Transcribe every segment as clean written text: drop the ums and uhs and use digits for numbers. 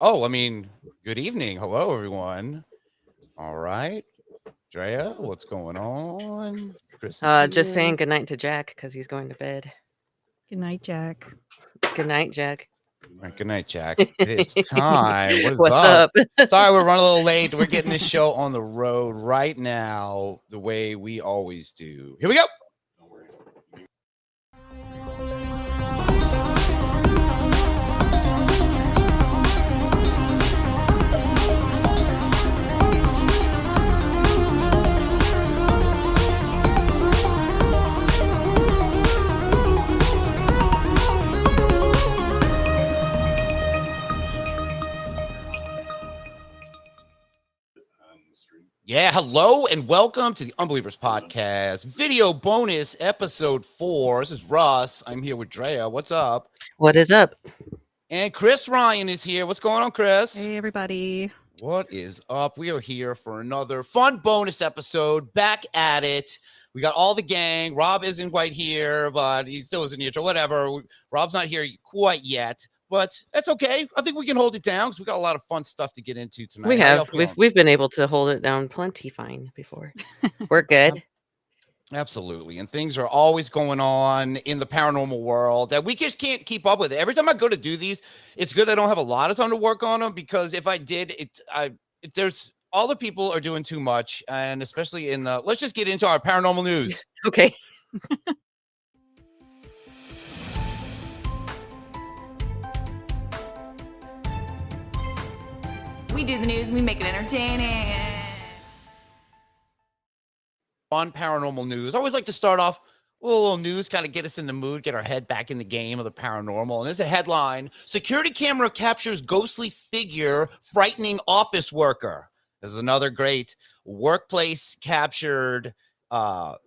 Oh, I mean, good evening. Hello, everyone. All right. Drea, what's going on? Chris is Just saying here. goodnight to Jack because he's going to bed. Good night, Jack. Good night, Jack. All right, good night, Jack. It is time. What is What's up? up? Sorry, we're running a little late. We're getting this show on the road right now, the way we always do. Here we go. Yeah, hello and welcome to the Unbelievers Podcast, video bonus episode 4. This is Russ. I'm here with Drea. What's up? What is up? And Chris Ryan is here. What's going on, Chris? Hey, everybody. What is up? We are here for another fun bonus episode. Back at it. We got all the gang. Rob isn't quite here, but he still isn't here. So whatever. Rob's not here quite yet, but that's okay. I think we can hold it down because we got a lot of fun stuff to get into tonight. We How y'all have. feeling? We've been able to hold it down plenty fine before. We're good. Absolutely. And things are always going on in the paranormal world that we just can't keep up with it. Every time I go to do these, it's good I don't have a lot of time to work on them, because if I did, there's all the people are doing too much. And especially in the, let's just get into our paranormal news. Okay. We do the news, we make it entertaining. On paranormal news, I always like to start off with a little news, kind of get us in the mood, get our head back in the game of the paranormal. And there's a headline: security camera captures ghostly figure frightening office worker. This is another great workplace captured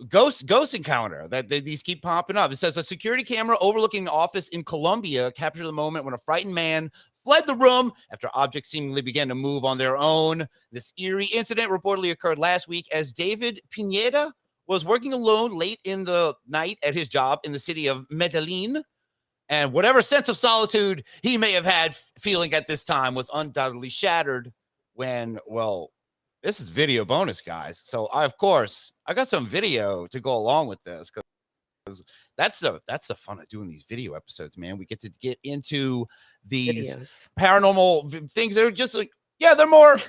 ghost encounter that these keep popping up. It says a security camera overlooking an office in Colombia captured the moment when a frightened man fled the room after objects seemingly began to move on their own. This eerie incident reportedly occurred last week as David Pineda was working alone late in the night at his job in the city of Medellin. And whatever sense of solitude he may have had feeling at this time was undoubtedly shattered when, well, this is video bonus, guys. So I got some video to go along with this, because that's the fun of doing these video episodes, man. We get to get into these Videos. paranormal things that are just like, they're more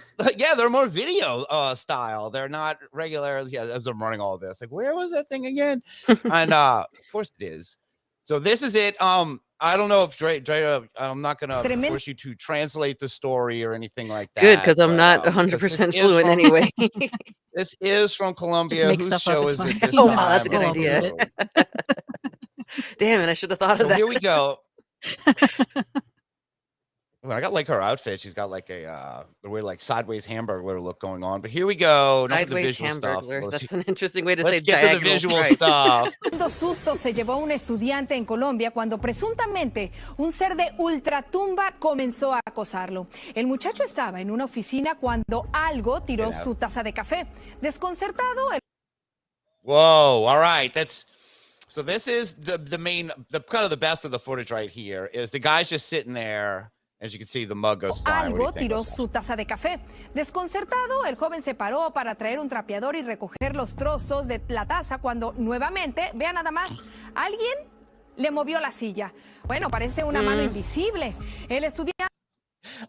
video style. They're not regular. As I'm running all of this, like, where was that thing again? And of course it is. So this is it. I don't know if Dre, I'm not gonna force you to translate the story or anything like that. Good, because I'm not 100% fluent anyway. This is from Colombia. make Whose stuff up, show it's is it fine. this Oh, time? wow, that's a good We'll idea. upload it. Damn it, I should have thought So of that. here we go. Well, I got like her outfit. She's got like the way like sideways hamburger look going on. But here we go. Enough of the Sideways visual stuff. hamburger. Let's That's an interesting way to say let's get to the diagonal visual stripe. stuff. Tremendo susto se llevó un estudiante en Colombia cuando presuntamente un ser de ultratumba comenzó a acosarlo. El muchacho estaba en una oficina cuando algo tiró su taza de café. Desconcertado, el Whoa! All right, so. This is the main, the kind of the best of the footage right here. Is the guy's just sitting there. As you can see, the mug goes flying. algo tiró su taza de café. Desconcertado, el joven se paró para traer un trapeador y recoger los trozos de la taza cuando nuevamente, vean nada más, alguien le movió la silla. Bueno, parece una mano invisible. El estudiante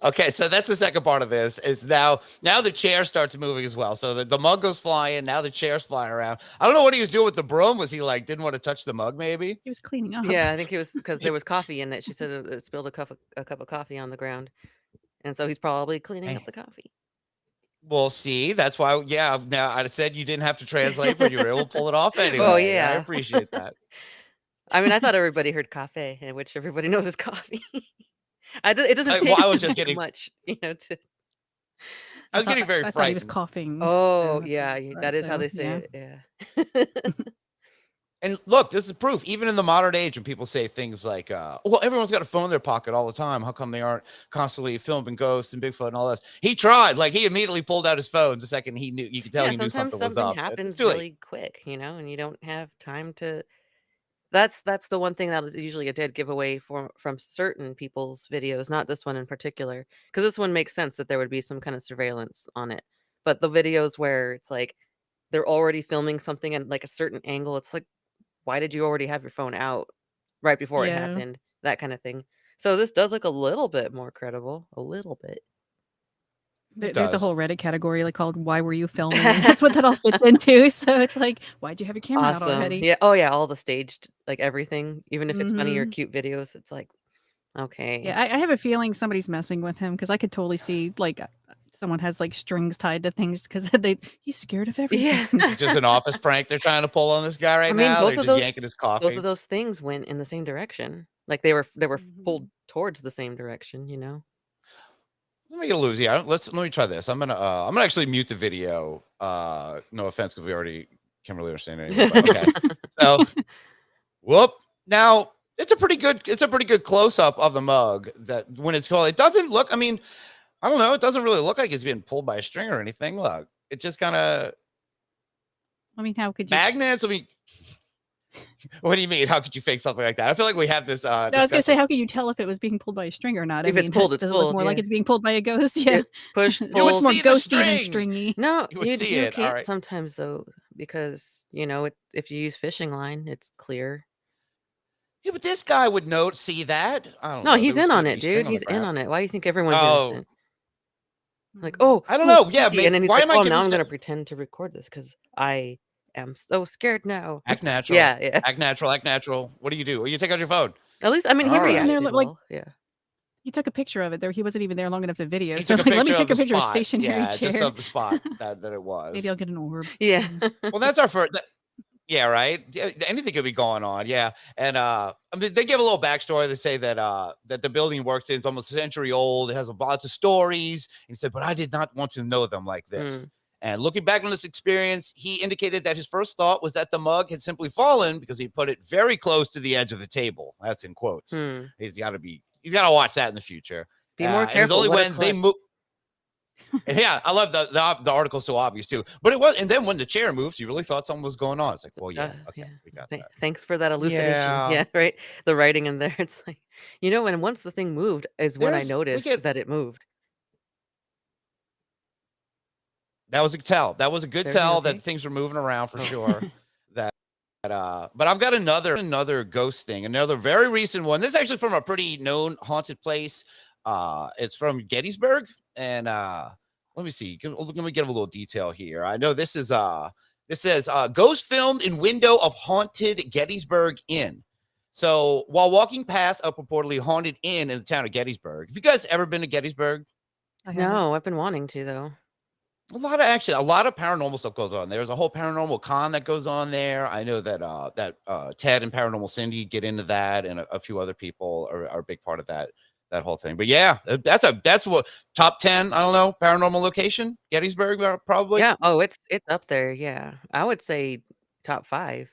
Okay, so that's the second part of this. Is now the chair starts moving as well. So the mug goes flying. Now the chair's flying around. I don't know what he was doing with the broom. Was he like didn't want to touch the mug? Maybe. He was cleaning up. Yeah, I think it was because there was coffee in it. She said it spilled a cup of coffee on the ground. And so he's probably cleaning up the coffee. We'll see. That's why. Yeah. Now I said you didn't have to translate, but you were able to pull it off anyway. Oh, yeah. I appreciate that. I mean, I thought everybody heard cafe, which everybody knows is coffee. It doesn't take I was just getting much, to. I was getting very I thought he was frightened. coughing. Oh, so yeah, that is how they say it. Yeah. And look, this is proof. Even in the modern age, when people say things like, well, everyone's got a phone in their pocket all the time. How come they aren't constantly filming ghosts and Bigfoot and all this? He tried. Like, he immediately pulled out his phone the second he knew. You could tell he knew Sometimes something was up. happens It's too late. really quick, and you don't have time to That's the one thing that is usually a dead giveaway from certain people's videos, not this one in particular, because this one makes sense that there would be some kind of surveillance on it. But the videos where it's like they're already filming something at like a certain angle, it's like, why did you already have your phone out right before it Yeah. happened? That kind of thing. So this does look a little bit more credible, a little bit. There's a does. whole Reddit category like called "Why were you filming?" and that's what that all fits into. So it's like, why'd you have your camera out Awesome. already? Yeah. Oh yeah, all the staged, like everything, even if it's funny or Mhm. cute videos, it's like, okay. Yeah, I have a feeling somebody's messing with him because I could totally see like someone has like strings tied to things because he's scared of everything. Yeah. Just an office prank they're trying to pull on this guy right I mean, now. both They're of just those yanking his both coffee. of those things went in the same direction. Like they were Mhm. pulled towards the same direction, you know? Let me get a lose. Yeah, let me try this. I'm gonna actually mute the video. No offense, because we already can't really understand it anymore. But okay. So, whoop. Now it's a pretty good close up of the mug. That when it's called, it doesn't look. I mean, I don't know. It doesn't really look like it's being pulled by a string or anything. Look, it just kind of I mean, how could you? magnets. I mean, what do you mean? How could you fake something like that? I feel like we have this. No, I was gonna say, discussion. how can you tell if it was being pulled by a string or not? I If it's mean, pulled, it's does it look pulled, more like yeah. it's being pulled by a ghost? Yeah, Push, it pull. looks more see the ghosty than string. stringy. No, You would you see you it, can't alright. sometimes though, because you know if you use fishing line, it's clear. Yeah, but this guy would see that. I don't No, know. he's There in would on be it, string dude. the He's in ground. on it. Why do you think everyone's Oh, innocent? Like, Mhm. oh, I don't oh, know. Yeah, creepy. And then he's why like, am I oh, giving now this I'm guy gonna pretend to record this because I am so scared now. act natural? Yeah, yeah. Act natural. Act natural. What do? You take out your phone. At least, I mean, he He wasn't even there, reacted like well. Yeah. he took a picture of it. There, he wasn't even there long enough to video. He So took a like, let me picture of take a the picture of a spot. stationary Yeah, just chair. of the spot that it was. Maybe I'll get an orb. Yeah. Well, that's our first. Yeah, right. Yeah, anything could be going on. Yeah, and I mean, they give a little backstory. They say that that the building he works in is almost a century old. It has lots of stories. And he said, but I did not want to know them like this. And looking back on this experience, he indicated that his first thought was that the mug had simply fallen because he put it very close to the edge of the table. That's in quotes. Hmm. He's got to watch that in the future. Be more And it's careful. only What a when they clip. move. Yeah, I love the article's so obvious too. But it was, and then when the chair moves, you really thought something was going on. It's like, well, yeah, okay, we got that. Thanks for that elucidation. Yeah. Yeah, right. The writing in there, it's like, you know, and once the thing moved is when I We noticed get that it moved. that was a tell. That was a good Is everything tell okay? that things were moving around for Oh. sure. But I've got another ghost thing, another very recent one. This is actually from a pretty known haunted place. It's from Gettysburg, and let me see. Let me get a little detail here. I know this says ghost filmed in window of haunted Gettysburg Inn. So while walking past a purportedly haunted inn in the town of Gettysburg, have you guys ever been to Gettysburg? I haven't. No, I've been wanting to though. A lot of paranormal stuff goes on. There's a whole paranormal con that goes on there. I know that Ted and Paranormal Cindy get into that, and a few other people are a big part of that whole thing. But yeah, that's what top 10. I don't know, paranormal location, Gettysburg, probably. Yeah. Oh, it's up there. Yeah, I would say top 5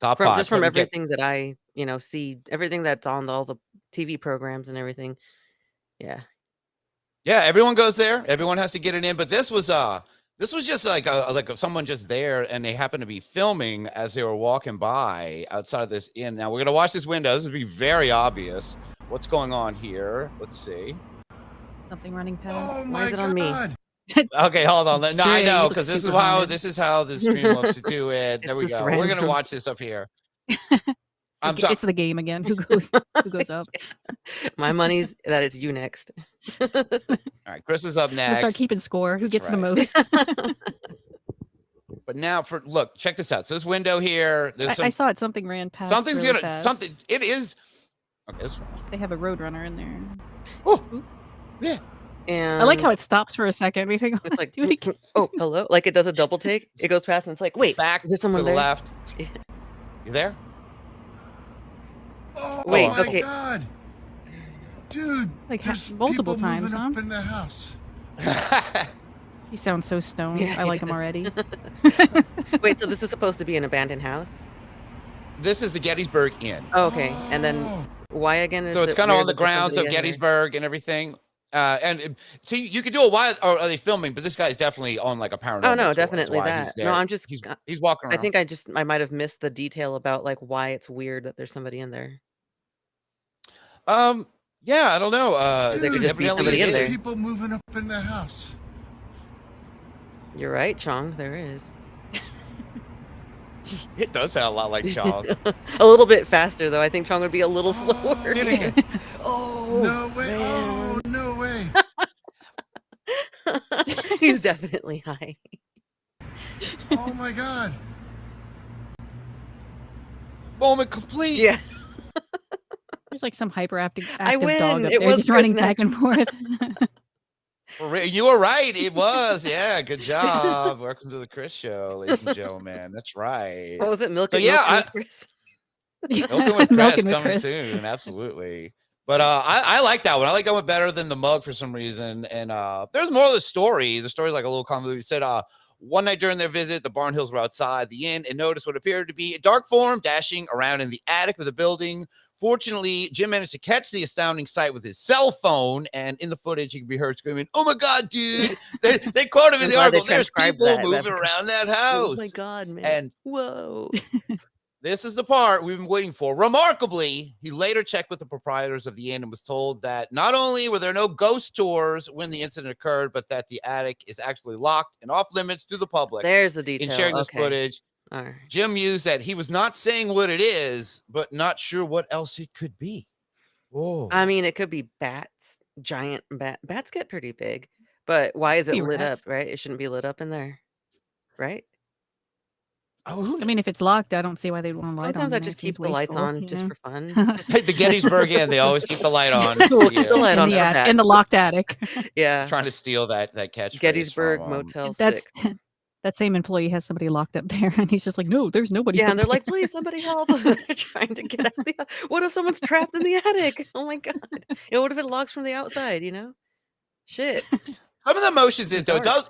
Top from 5. just from Let me get- everything that I see, everything that's on all the TV programs and everything. Yeah. Yeah, everyone goes there. Everyone has to get it in. But this was just like someone just there, and they happened to be filming as they were walking by outside of this inn. Now we're gonna watch this window. This would be very obvious. What's going on here? Let's see. Something running past. Oh Why my is it on me? God. Okay, hold on. No, I Jay, know you look because this is super how haunted. the stream loves to do it. There It's we just go. We're gonna random. watch this up here. It's I'm the, sorry. it's the game again. Who goes up? My money's that it's you next. All right, Chris is up We'll start next. keeping score. Who gets the right. most? But now check this out. So this window here, there's I saw it. Something ran past. something's really gonna fast. something. It is. Okay, this one. They have a roadrunner in there. Oh, yeah. And I like how it stops for a second. We think, it's like, do it again. oh, hello. Like it does a double take. It goes past and it's like, wait, Back is there to someone the there? left. Yeah. You there? Oh Wait, my okay. God. Dude, Like, there's multiple people times, moving huh? up in the house. He sounds so stoned. Yeah, I he like him does. already. Wait, so this is supposed to be an abandoned house? This is the Gettysburg Inn. Oh, okay. And then Oh. why again is So it's it kind of weird on the that there's grounds somebody of in there? Gettysburg and everything. See, you could do it while or are they filming, but this guy's definitely on like a paranormal. Oh no, tour, is definitely why that. he's No, there. I'm just. He's walking I around. think I might have missed the detail about like why it's weird that there's somebody in there. Yeah, I don't know. There could just be evidently somebody it in there. is. People moving up in the house. You're right, Chong. There is. It does sound a lot like Chong. A little bit faster though. I think Chong would be a little slower. Did it? Oh No way. man. Oh, no way. He's definitely high. Oh my God. Moment complete. Yeah. There's like some hyperactive I active dog win. up It there was just running Chris back and forth. You were right. It was. Yeah. Good job. Welcome to the Chris Show, ladies and gentlemen. That's right. What was it? Milk So, and yeah, Milk and Chris? Milking with Chris Milking with coming Chris. soon. Absolutely. But I like that one. I like that one better than the mug for some reason. And there's more of the story. The story's like a little convoluted. He said, one night during their visit, the Barnhills were outside the inn and noticed what appeared to be a dark form dashing around in the attic of the building. Fortunately, Jim managed to catch the astounding sight with his cell phone, and in the footage, he can be heard screaming, "Oh my God, dude!" They quote him in I'm the glad they article. There's transcribed people that. moving around that house. Oh my God, man. And whoa. this is the part we've been waiting for. Remarkably, he later checked with the proprietors of the inn and was told that not only were there no ghost tours when the incident occurred, but that the attic is actually locked and off limits to the public. There's the detail. In sharing this Okay. footage, All right. Jim mused that he was not saying what it is, but not sure what else it could be. Whoa. I mean, it could be bats, giant bats get pretty big, but why is it Be lit rats. up, right? It shouldn't be lit up in there, right? Oh, I mean, if it's locked, I don't see why they'd want to light on. Sometimes I in there. just It seems keep the lights wasteful, on you just know? for fun. Just, the Gettysburg Inn, they always keep the light on. We'll for keep the you. light on for in the bats. locked attic. Yeah. Trying to steal that catchphrase. Gettysburg from, Motel That's 6. that same employee has somebody locked up there, and he's just like, "No, there's nobody." Yeah, up and they're like, there." please, somebody help. They're trying to get out the what if someone's trapped in the attic? Oh my God. What if it locks from the outside, you know? Shit. Some of the motions It's it though dark.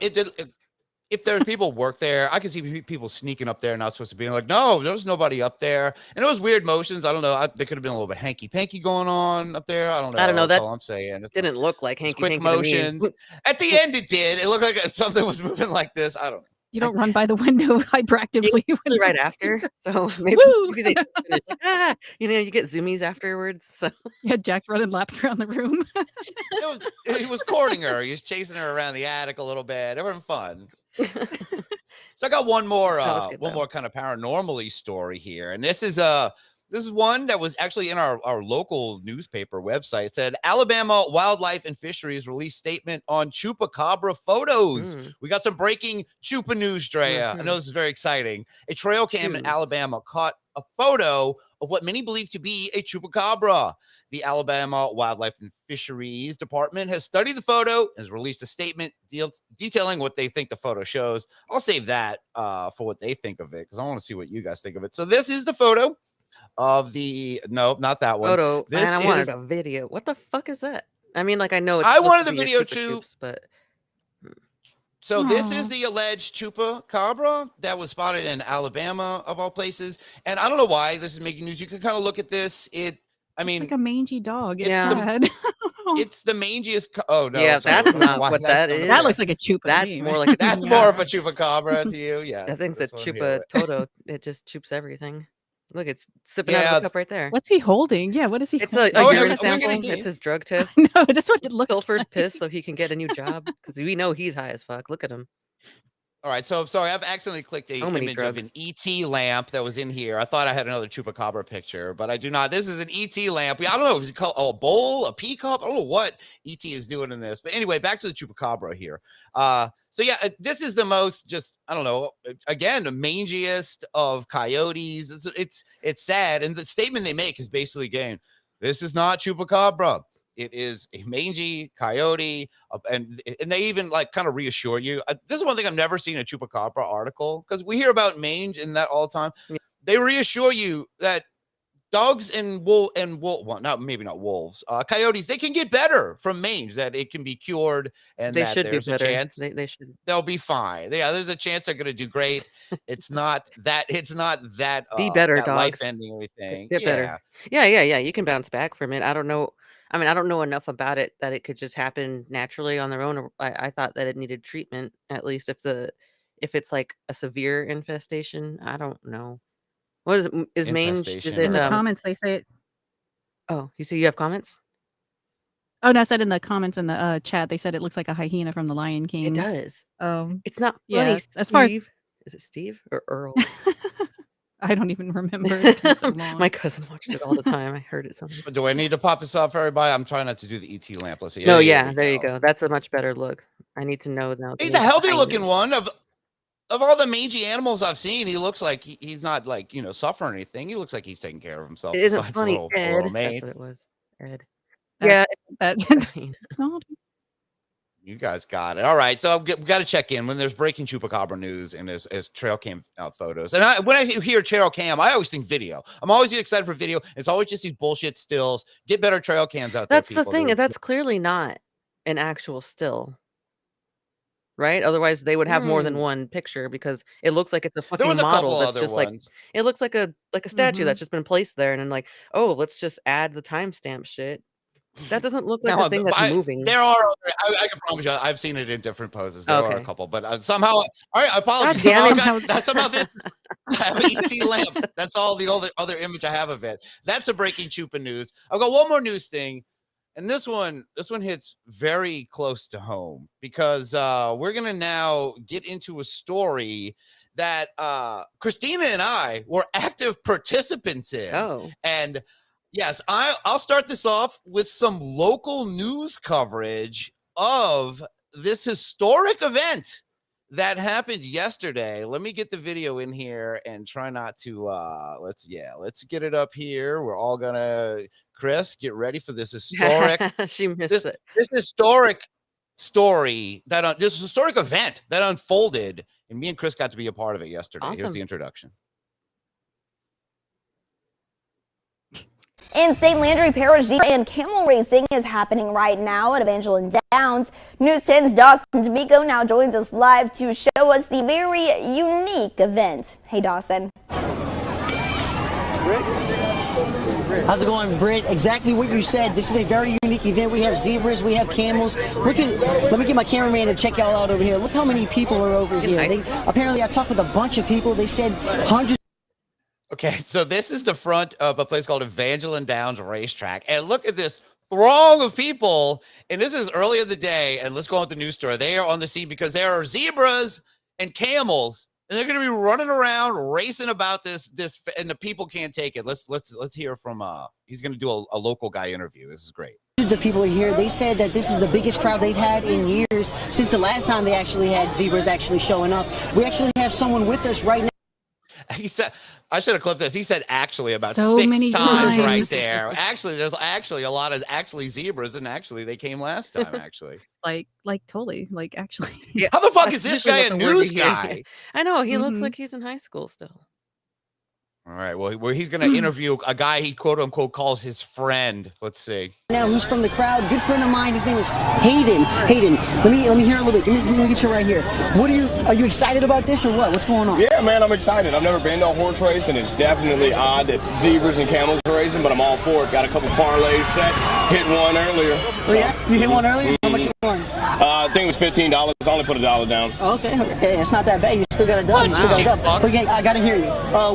if there's people work there, I can see people sneaking up there not supposed to be like, no, there was nobody up there. And it was weird motions. I don't know. There could have been a little bit hanky panky going on up there. I don't know. I don't know, That's that all I'm saying. It's Didn't look like quick hanky panky to me. motions. At the end, it did. It looked like something was moving like this. I don't know. You don't run by the window hyperactively. Usually right after. So maybe, Woo! maybe they just finished, like, you know, you get zoomies afterwards. So Yeah, Jack's running laps around the room. He was courting her. He was chasing her around the attic a little bit. They were having fun. So I got one more That was good, one though. more kind of paranormally story here. And this is one that was actually in our local newspaper website. It said Alabama Wildlife and Fisheries released statement on chupacabra photos. Mm. We got some breaking chupa news, Drea. I know this is very exciting. A trail cam in Choose. Alabama caught a photo of what many believe to be a chupacabra. The Alabama Wildlife and Fisheries Department has studied the photo and has released a statement detailing what they think the photo shows. I'll save that for what they think of it because I want to see what you guys think of it. So this is the photo of the not that one. Photo. This Man, I wanted is- a video. What the fuck is that? I mean, like I know it's I supposed wanted to a be a video Chupa too. Chups, but So this is Aw. the alleged chupacabra that was spotted in Alabama of all places. And I don't know why this is making news. You can kind of look at this. I mean, It's like a mangy dog. It's it's the- sad. it's the mangiest. Oh no, Yeah, sorry, I that's don't know not why what that's that coming is. That up. looks like a chupa. to that's me, more man. like a That's Yeah. more of a chupacabra to you. Yeah, that thing's a this one here. chupa toto. It just chups everything. Look, it's sipping out Yeah. of the cup right there. What's he holding? Yeah, what is he? It's a holding? Oh, urine we're gonna sample. get- It's his drug test. No, that's what it looks Pilfered like. piss so he can get a new job because we know he's high as fuck. Look at him. All right, so sorry, I've accidentally clicked a So many image of an drugs. ET lamp that was in here. I thought I had another chupacabra picture, but I do not. This is an ET lamp. I don't know if it's called a bowl, a pea cup. I don't know what ET is doing in this, but anyway, back to the chupacabra here. So yeah, this is the most just I don't know. Again, the mangiest of coyotes. It's sad, and the statement they make is basically again, this is not chupacabra. It is a mangy coyote, and they even like kind of reassure you. This is one thing I've never seen a chupacabra article because we hear about mange and that all the time. Yeah. They reassure you that dogs and well, not maybe not wolves, coyotes, they can get better from mange. That it can be cured, and They that should do there's a better. chance They should they'll be fine. Yeah, there's a chance they're going to do great. It's not that. Be better, that dogs. life-ending everything. Get better. Yeah. You can bounce back from it. I don't know. I mean, I don't know enough about it that it could just happen naturally on their own. Or I thought that it needed treatment, at least if it's like a severe infestation. I don't know. What is it? Is mange? Is Infestation In it? the or comments, they say it. Oh, you see, you have comments. Oh, no, I said in the comments in the chat, they said it looks like a hyena from The Lion It King. does. Um, It's not funny, yeah, as far as Steve. Is it Steve or Earl? I don't even remember. It's been so long. My cousin watched it all the time. I heard it somewhere. do I need to pop this up for everybody? I'm trying not to do the ET lamp. Let's see. No, There yeah, we there you go. That's a much better look. I need to know now. He's a healthy looking one of all the mangy animals I've seen. He looks like he's not like suffering anything. He looks like he's taking care of himself. It isn't besides funny, little Ed. That's mane. what it was. Ed. That's- Yeah, That's it's fine. no, You guys got it. All right. So we got to check in when there's breaking Chupacabra news and as trail cam photos. And when I hear trail cam, I always think video. I'm always excited for video. It's always just these bullshit stills. Get better trail cams out there. That's the thing. That's clearly not an actual still, right? Otherwise, they would have more than one picture because it looks like it's a There fucking was a model couple that's other just like ones. it looks like a statue Mhm. that's just been placed there, and then like, oh, let's just add the timestamp shit. That doesn't look like Now, a thing that's moving. There are. I can promise you, I've seen it in different poses. There are a Okay. couple, but somehow. All right, I apologize. damn Somehow this. I have an ET lamp. That's all the other image I have of it. That's a breaking Chupa news. I've got one more news thing, and this one hits very close to home because we're gonna now get into a story that Christina and I were active participants in. Oh, And yes, I'll start this off with some local news coverage of this historic event that happened yesterday. Let me get the video in here and try not to let's get it up here. We're all gonna Chris, get ready for this historic she missed this, it. this historic story this historic event that unfolded, and me and Chris got to be a part of it yesterday. Here's Awesome. the introduction. In St. Landry Parish, and camel racing is happening right now at Evangeline Downs. News 10's Dawson D'Amico now joins us live to show us the very unique event. Hey, Dawson. How's it going, Britt? Exactly what you said. This is a very unique event. We have zebras, we have camels. Let me get my cameraman to check y'all out over here. Look how many people are over here. Apparently, I talked with a bunch of people. They said hundreds. Okay, so this is the front of a place called Evangeline Downs Racetrack. And look at this throng of people. And this is earlier in the day. And let's go on with the news story. They are on the scene because there are zebras and camels. And they're going to be running around, racing about this, and the people can't take it. Let's hear from, he's going to do a local guy interview. This is great. Hundreds of people are here. They said that this is the biggest crowd they've had in years since the last time they actually had zebras actually showing up. We actually have someone with us right now. He said, I should have clipped this. He said actually about So 6 many times right times. there. Actually, there's actually a lot of zebras, and actually they came last time, actually. like totally, like actually. Yeah, How the fuck that's is this usually guy a what the word news you hear. guy? I know, he looks Mhm. like he's in high school still. All right, well, he's going to interview a guy he quote unquote calls his friend. Let's see. Now, who's from the crowd? Good friend of mine. His name is Hayden. Hayden, let me hear a little bit. Let me get you right here. Are you excited about this or what? What's going on? Yeah, man, I'm excited. I've never been to a horse race, and it's definitely odd that zebras and camels are racing, but I'm all for it. Got a couple parlays set. Hit one earlier. Oh, yeah? You hit one earlier? How much you won? I think it was $15. I only put $1 down. Okay, it's not that bad. You still got a dub. You still got a dub. But again, I gotta hear you.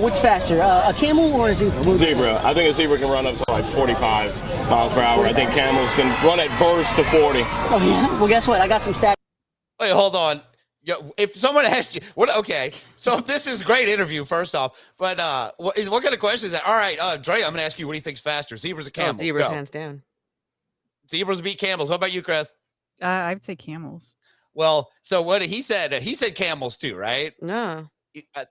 What's faster, a camel or a zebra? Zebra. I think a zebra can run up to like 45 miles per hour. I think camels can run at burst to 40. Oh yeah. Well, guess what? I got some stats. Wait, hold on. If someone asked you, okay, so this is a great interview, first off, but what kind of question is that? All right, Dre, I'm going to ask you, what do you think's faster, zebras or camels? Oh, zebras, Go. hands down. Zebras beat camels. What about you, Chris? I would say camels. Well, so what he said camels too, right? No. I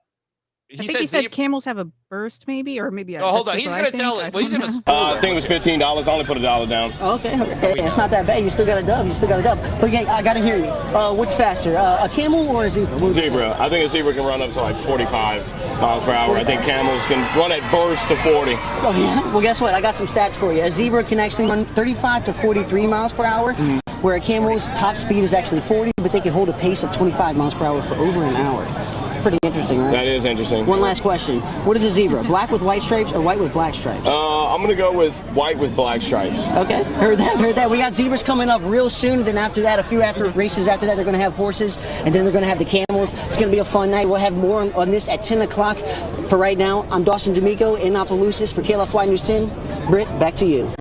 think he said camels have a burst, maybe, or maybe. Oh, hold on. He's going to tell it. Well, he's going to. I think it was $15. I only put $1 down. Okay, it's not that bad. You still got a dub. But again, I gotta hear you. What's faster, a camel or a zebra? Zebra. I think a zebra can run up to like 45 miles per hour. I think camels can run at burst to 40. Oh yeah. Well, guess what? I got some stats for you. A zebra can actually run 35 to 43 miles per hour, where a camel's top speed is actually 40, but they can hold a pace of 25 miles per hour for over an hour. Pretty interesting, right? That is interesting. One last question. What is a zebra? Black with white stripes or white with black stripes? I'm going to go with white with black stripes. Okay, heard that. We got zebras coming up real soon. And then after that, a few races after that, they're going to have horses. And then they're going to have the camels. It's going to be a fun night. We'll have more on this at 10 o'clock. For right now, I'm Dawson D'Amico in Opelousas for KLFY News 10. Britt, back to you.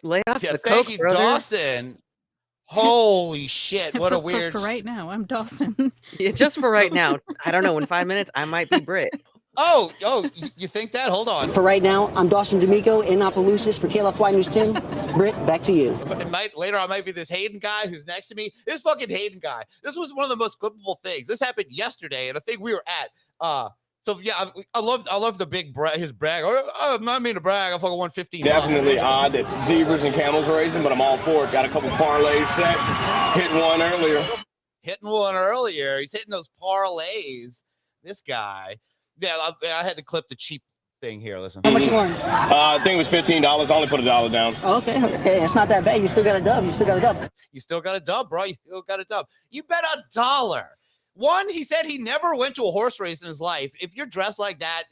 Lay off Yeah, the thank coke, you, brother. Dawson. Holy shit! What a For weird. right now, I'm Dawson. Yeah, just for right now. I don't know. In 5 minutes, I might be Brit. Oh, you think that? Hold on. For right now, I'm Dawson D'Amico in Opelousas for KLFY News 10. Britt, back to you. Later, I might be this Hayden guy who's next to me. This fucking Hayden guy. This was one of the most clippable things. This happened yesterday, and I think we were at. So yeah, I love the big his brag. I'm not mean to brag. I fucking won 15. Definitely odd that zebras and camels are racing, but I'm all for it. Got a couple parlays set. Hitting one earlier. He's hitting those parlays. This guy. Yeah, I had to clip the cheap thing here. Listen. How much you won? I think it was $15. I only put $1 down. Okay, it's not that bad. You still got a dub. You still got a dub, bro. You still got a dub. You bet $1. One, he said he never went to a horse race in his life. If you're dressed like that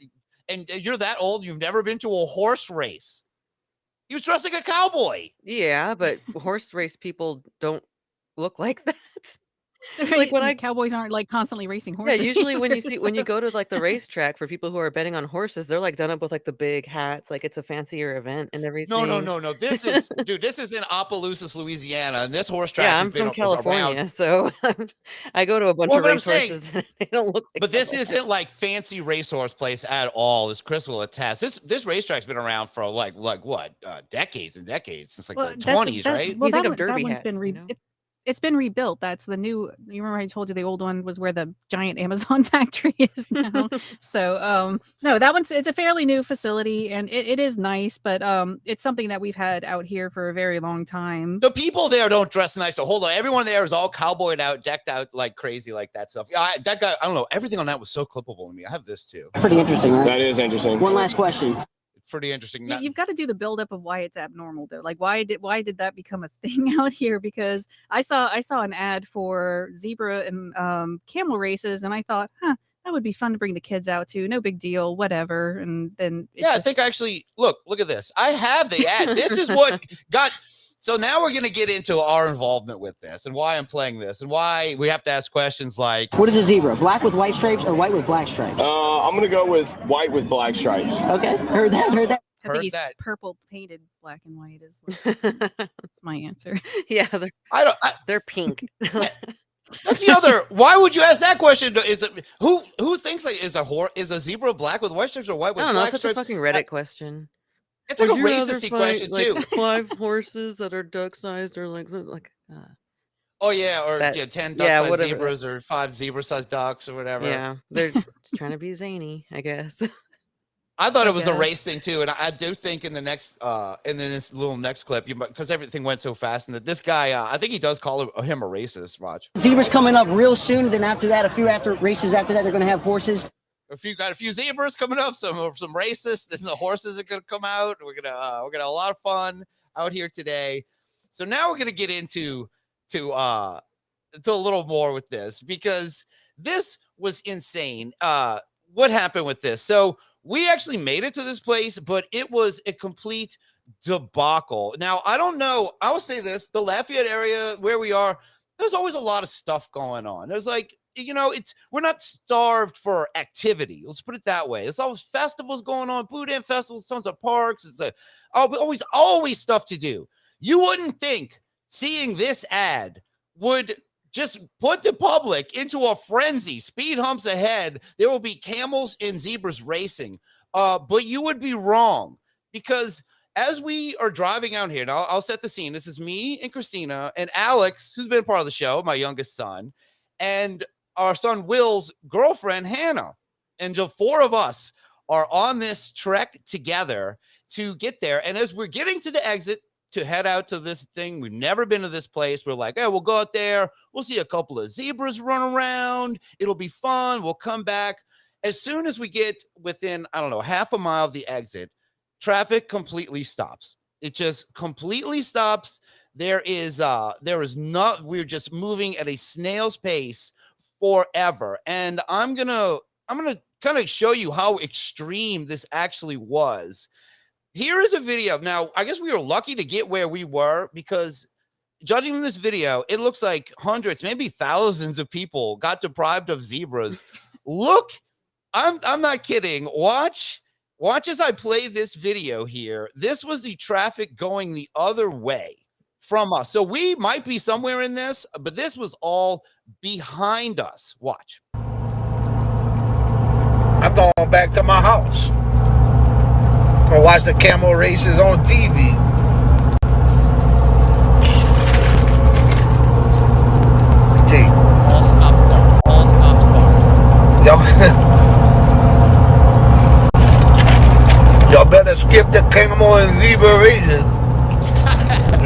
and you're that old, you've never been to a horse race. He was dressed like a cowboy. Yeah, but horse race people don't look like that. Right, when and cowboys aren't like constantly racing Yeah, horses. usually when you either, see when you so- go to like the racetrack for people who are betting on horses, they're like done up with like the big hats, like it's a fancier event and everything. No. This is, dude, this is in Opelousas, Louisiana, and this horse track Yeah, has I'm been from California, around. so I go to a bunch Well, of but I'm saying- racehorses and they don't look like But this cowboys. isn't like fancy racehorse place at all, as Chris will attest. This racetrack's been around for like what, decades and decades, since like Well, the that's- 20s, that- right? Well, You think that of derby one's hats, been you know? it's been rebuilt. That's the new. You remember I told you the old one was where the giant Amazon factory is now. So no, that one's it's a fairly new facility and it is nice, but it's something that we've had out here for a very long time. The people there don't dress nice. So hold on, everyone there is all cowboyed out, decked out like crazy, like that stuff. Yeah, that guy, I don't know. Everything on that was so clippable to me. I have this too. Pretty interesting, right? That is interesting. One last question. It's pretty interesting. You've got to do the buildup of why it's abnormal though. Like why did that become a thing out here? Because I saw an ad for zebra and camel races, and I thought, that would be fun to bring the kids out to. No big deal, whatever. And then Yeah, I think actually, look at this. I have the ad. This is what got. So now we're going to get into our involvement with this and why I'm playing this and why we have to ask questions like, What is a zebra? Black with white stripes or white with black stripes? I'm going to go with white with black stripes. Okay, heard that. I think heard he's that. purple painted black and white is that's my answer. Yeah, they're pink. that's the other. Why would you ask that question? Is it who thinks like is a zebra black with white stripes or white I with don't know. black It's such a stripes? fucking Reddit question. It's like a Would you rather racist fight, question like, too. 5 horses that are duck sized or like Oh yeah, or that- 10 yeah, duck-sized whatever. zebras or 5 zebra-sized ducks or whatever. yeah, they're just trying to be zany, I guess. I thought it was a guess. race thing too, and I do think in the next, in this little next clip, because everything went so fast, and that this guy, I think he does call him a racist. Watch. Zebras coming up real soon. And then after that, a few races after that, they're going to have horses. Got a few zebras coming up, some racists, and the horses are gonna come out. We're gonna have a lot of fun out here today. So now we're gonna get into a little more with this because this was insane. What happened with this? So we actually made it to this place, but it was a complete debacle. Now I don't know. I will say this: the Lafayette area where we are, there's always a lot of stuff going on. There's like, we're not starved for activity. Let's put it that way. There's always festivals going on, Boudin festivals, tons of parks. It's always stuff to do. You wouldn't think seeing this ad would just put the public into a frenzy. Speed humps ahead. There will be camels and zebras racing. But you would be wrong because as we are driving out here, now I'll set the scene. This is me and Christina and Alex, who's been part of the show, my youngest son, and our son Will's girlfriend, Hannah. And the 4 of us are on this trek together to get there. And as we're getting to the exit to head out to this thing, we've never been to this place. We're like, hey, we'll go out there. We'll see a couple of zebras run around. It'll be fun. We'll come back. As soon as we get within, I don't know, half a mile of the exit, traffic completely stops. It just completely stops. We're just moving at a snail's pace forever. And I'm gonna kind of show you how extreme this actually was. Here is a video. Now, I guess we were lucky to get where we were because judging from this video, it looks like hundreds, maybe thousands of people got deprived of zebras. Look, I'm not kidding. Watch as I play this video here. This was the traffic going the other way from us. So we might be somewhere in this, but this was all behind us. Watch. I'm going back to my house. I'm gonna watch the camel races on TV. All stopped bar. Y'all better skip the camel and zebra races.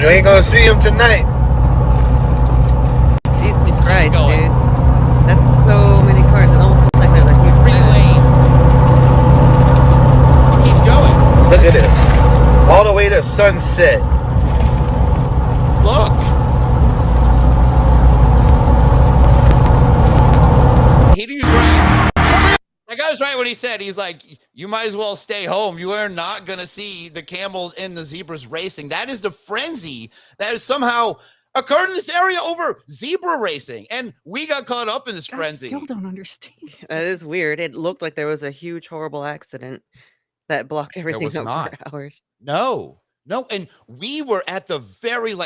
You ain't gonna see them tonight. Jesus Christ, dude. That's so many cars. It almost looks like there's a huge lane. It keeps going. Look at this. All the way to Sunset. Look. He was right. That guy was right when he said, he's like, you might as well stay home. You are not going to see the camels and the zebras racing. That is the frenzy that has somehow occurred in this area over zebra racing. And we got caught up in this frenzy. I still don't understand. That is weird. It looked like there was a huge, horrible accident that blocked everything was up not. for hours. No. And we were at the very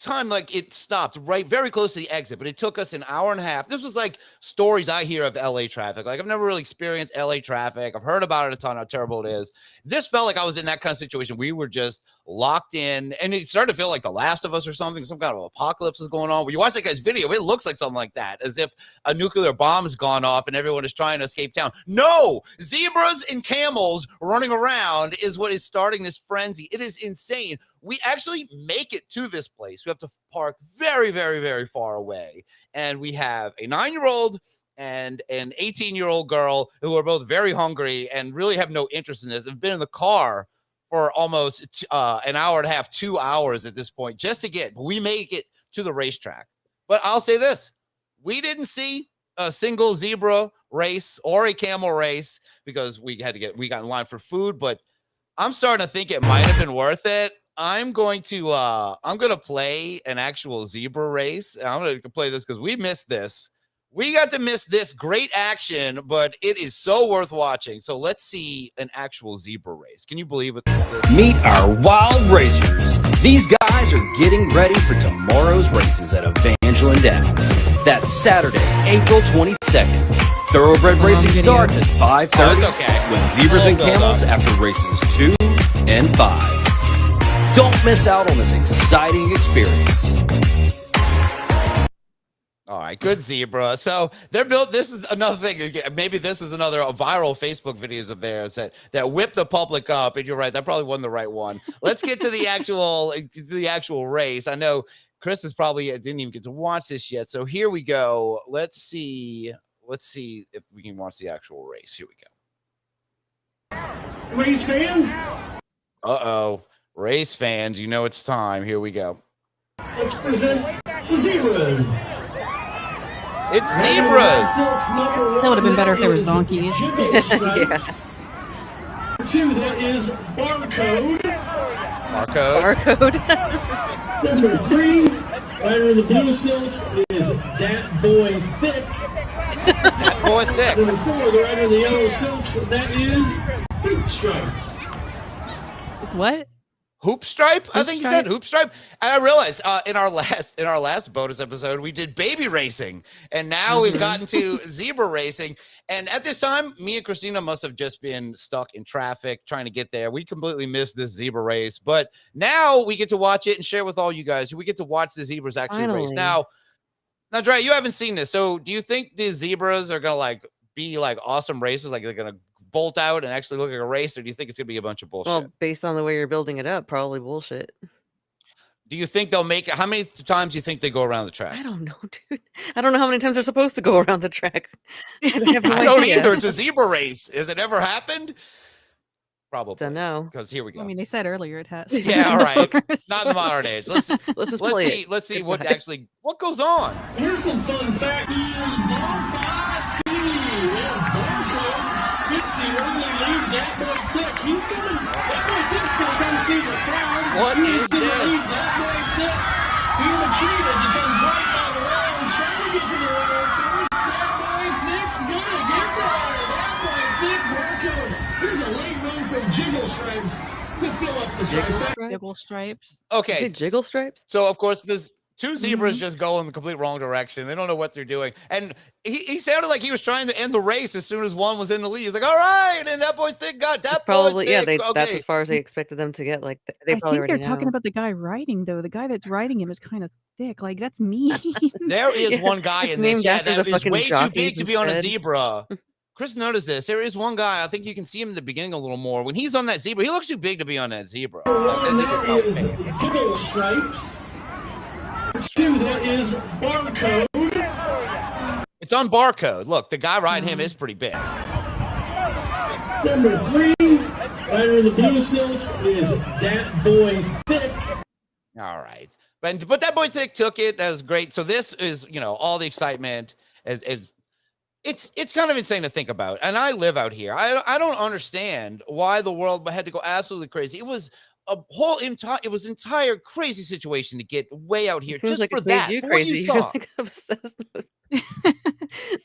time, like it stopped right very close to the exit, but it took us an hour and a half. This was like stories I hear of LA traffic. Like I've never really experienced LA traffic. I've heard about it a ton, how terrible it is. This felt like I was in that kind of situation. We were just locked in, and it started to feel like The Last of Us or something. Some kind of apocalypse is going on. When you watch that guy's video, it looks like something like that, as if a nuclear bomb has gone off and everyone is trying to escape town. No, zebras and camels running around is what is starting this frenzy. It is insane. We actually make it to this place. We have to park very, very, very far away. And we have a 9-year-old and an 18-year-old girl who are both very hungry and really have no interest in this. Have been in the car for almost an hour and a half, 2 hours at this point, just to get, we make it to the racetrack. But I'll say this, we didn't see a single zebra race or a camel race because we got in line for food, but I'm starting to think it might have been worth it. I'm going to play an actual zebra race. I'm going to play this because we missed this. We got to miss this great action, but it is so worth watching. So let's see an actual zebra race. Can you believe it? Meet our wild racers. These guys are getting ready for tomorrow's races at Evangeline Downs. That's Saturday, April 22nd. Thoroughbred racing starts at 5:30 with zebras and camels after races 2 and 5. Don't miss out on this exciting experience. All right, good zebra. So they're built. This is another thing. Maybe this is another viral Facebook videos of theirs that whip the public up. And you're right, that probably wasn't the right one. Let's get to the actual race. I know Chris is probably didn't even get to watch this yet. So here we go. Let's see if we can watch the actual race. Here we go. Race fans. Race fans, you know it's time. Here we go. Let's present the zebras. It's zebras. That would have been better if there was donkeys. Yeah. 2, that is Barcode. Number 3, right under the blue silks, is Dat Boy Thick. Dat Boy Thick. Number 4, the right under the yellow silks, that is Hoop Stripe. It's what? Hoop Stripe? I think he said Hoop Stripe. And I realized in our last bonus episode, we did baby racing. And now we've gotten to zebra racing. And at this time, me and Christina must have just been stuck in traffic trying to get there. We completely missed this zebra race. But now we get to watch it and share with all you guys. We get to watch the zebras actually race. Now, Dre, you haven't seen this. So do you think the zebras are going to be awesome races? Like they're going to bolt out and actually look like a race, or do you think it's gonna be a bunch of bullshit? Well, based on the way you're building it up, probably bullshit. Do you think they'll make it? How many times do you think they go around the track? I don't know, dude. I don't know how many times they're supposed to go around the track. I have no I don't idea. either. It's a zebra race. Has it ever happened? Probably. Don't know. Because here we go. I mean, they said earlier it has. Yeah, all right. Not in the So- modern age. Let's Let's just play it. let's see what actually what goes on. Here's some fun fact. He is Zombati. And Barco gets the early lead. That boy Tick. He's coming. That boy Tick's going to come see the crowd. What He's is in the this? lead. That boy Tick. He retreat as he comes right down the road. He's trying to get to the road first. That boy Thick's going to get there. That boy Thick Barco. Here's a late run from Jiggle Stripes to fill up the trifecta. Jiggle stripes. Okay. Say jiggle stripes? So of course there's two zebras just go in the complete wrong direction. They don't know what they're doing. And he sounded like he was trying to end the race as soon as one was in the lead. He's like, all right, and that boy Thick got that Probably, boy yeah. Thick. That's Okay. as far as they expected them to get. Like they I probably think they're already talking know. about the guy riding though. The guy that's riding him is kind of thick. Like that's mean. There is Yeah, one guy in named this, yeah, after that the is fucking way too jockeys big to be on a instead. zebra. Chris noticed this. There is one guy, I think you can see him in the beginning a little more. When he's on that zebra, he looks too big to be on that zebra. One, That zebra that is Jiggle Stripes. Two, that is Barcode. It's on Barcode. Look, the guy riding him is pretty big. Number 3, rider in the blue silks is that boy Thick. All right. But that boy Thick took it. That was great. So this is, all the excitement. It's kind of insane to think about. And I live out here. I don't understand why the world had to go absolutely crazy. It was a whole entire crazy situation to get way out here It seems just like for it made that. you For what you crazy. You're saw. like obsessed with.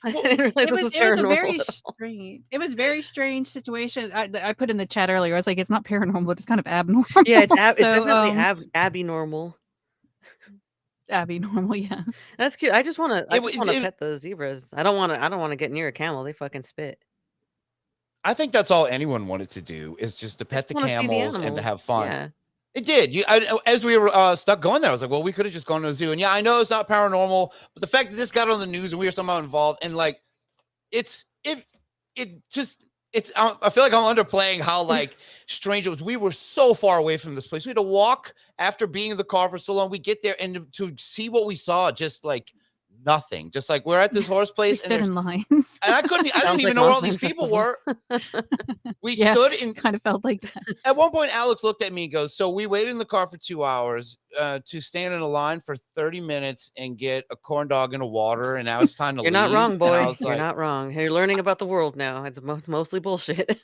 I didn't realize It this was, was it was a paranormal very at all. strange. It was very strange situation. I put in the chat earlier. I was like, it's not paranormal, but it's kind of abnormal. Yeah, it's So, definitely Abby normal. Abby normal. Yeah. That's cute. I just want to. I It just was- want to it- pet the zebras. I don't want to. I don't want to get near a camel. They fucking spit. I think that's all anyone wanted to do is just to pet the wanna see the camels and to animals. have fun. Yeah. It did. As we were stuck going there, I was like, well, we could have just gone to a zoo. And yeah, I know it's not paranormal, but the fact that this got on the news and we were somehow involved, and like, I feel like I'm underplaying how like strange it was. We were so far away from this place. We had to walk after being in the car for so long. We get there and to see what we saw, just like nothing. Just like we're at this horse We place stood and, in lines. and I didn't Sounds even like know where all Mothman these people Festival. were. We Yeah. stood in. Kind of felt like that. At one point, Alex looked at me and goes, so we waited in the car for 2 hours to stand in a line for 30 minutes and get a corn dog and a water, and now it's time to You're leave. not wrong, And boy. I was You're like, not wrong. You're learning about the world now. It's mostly bullshit.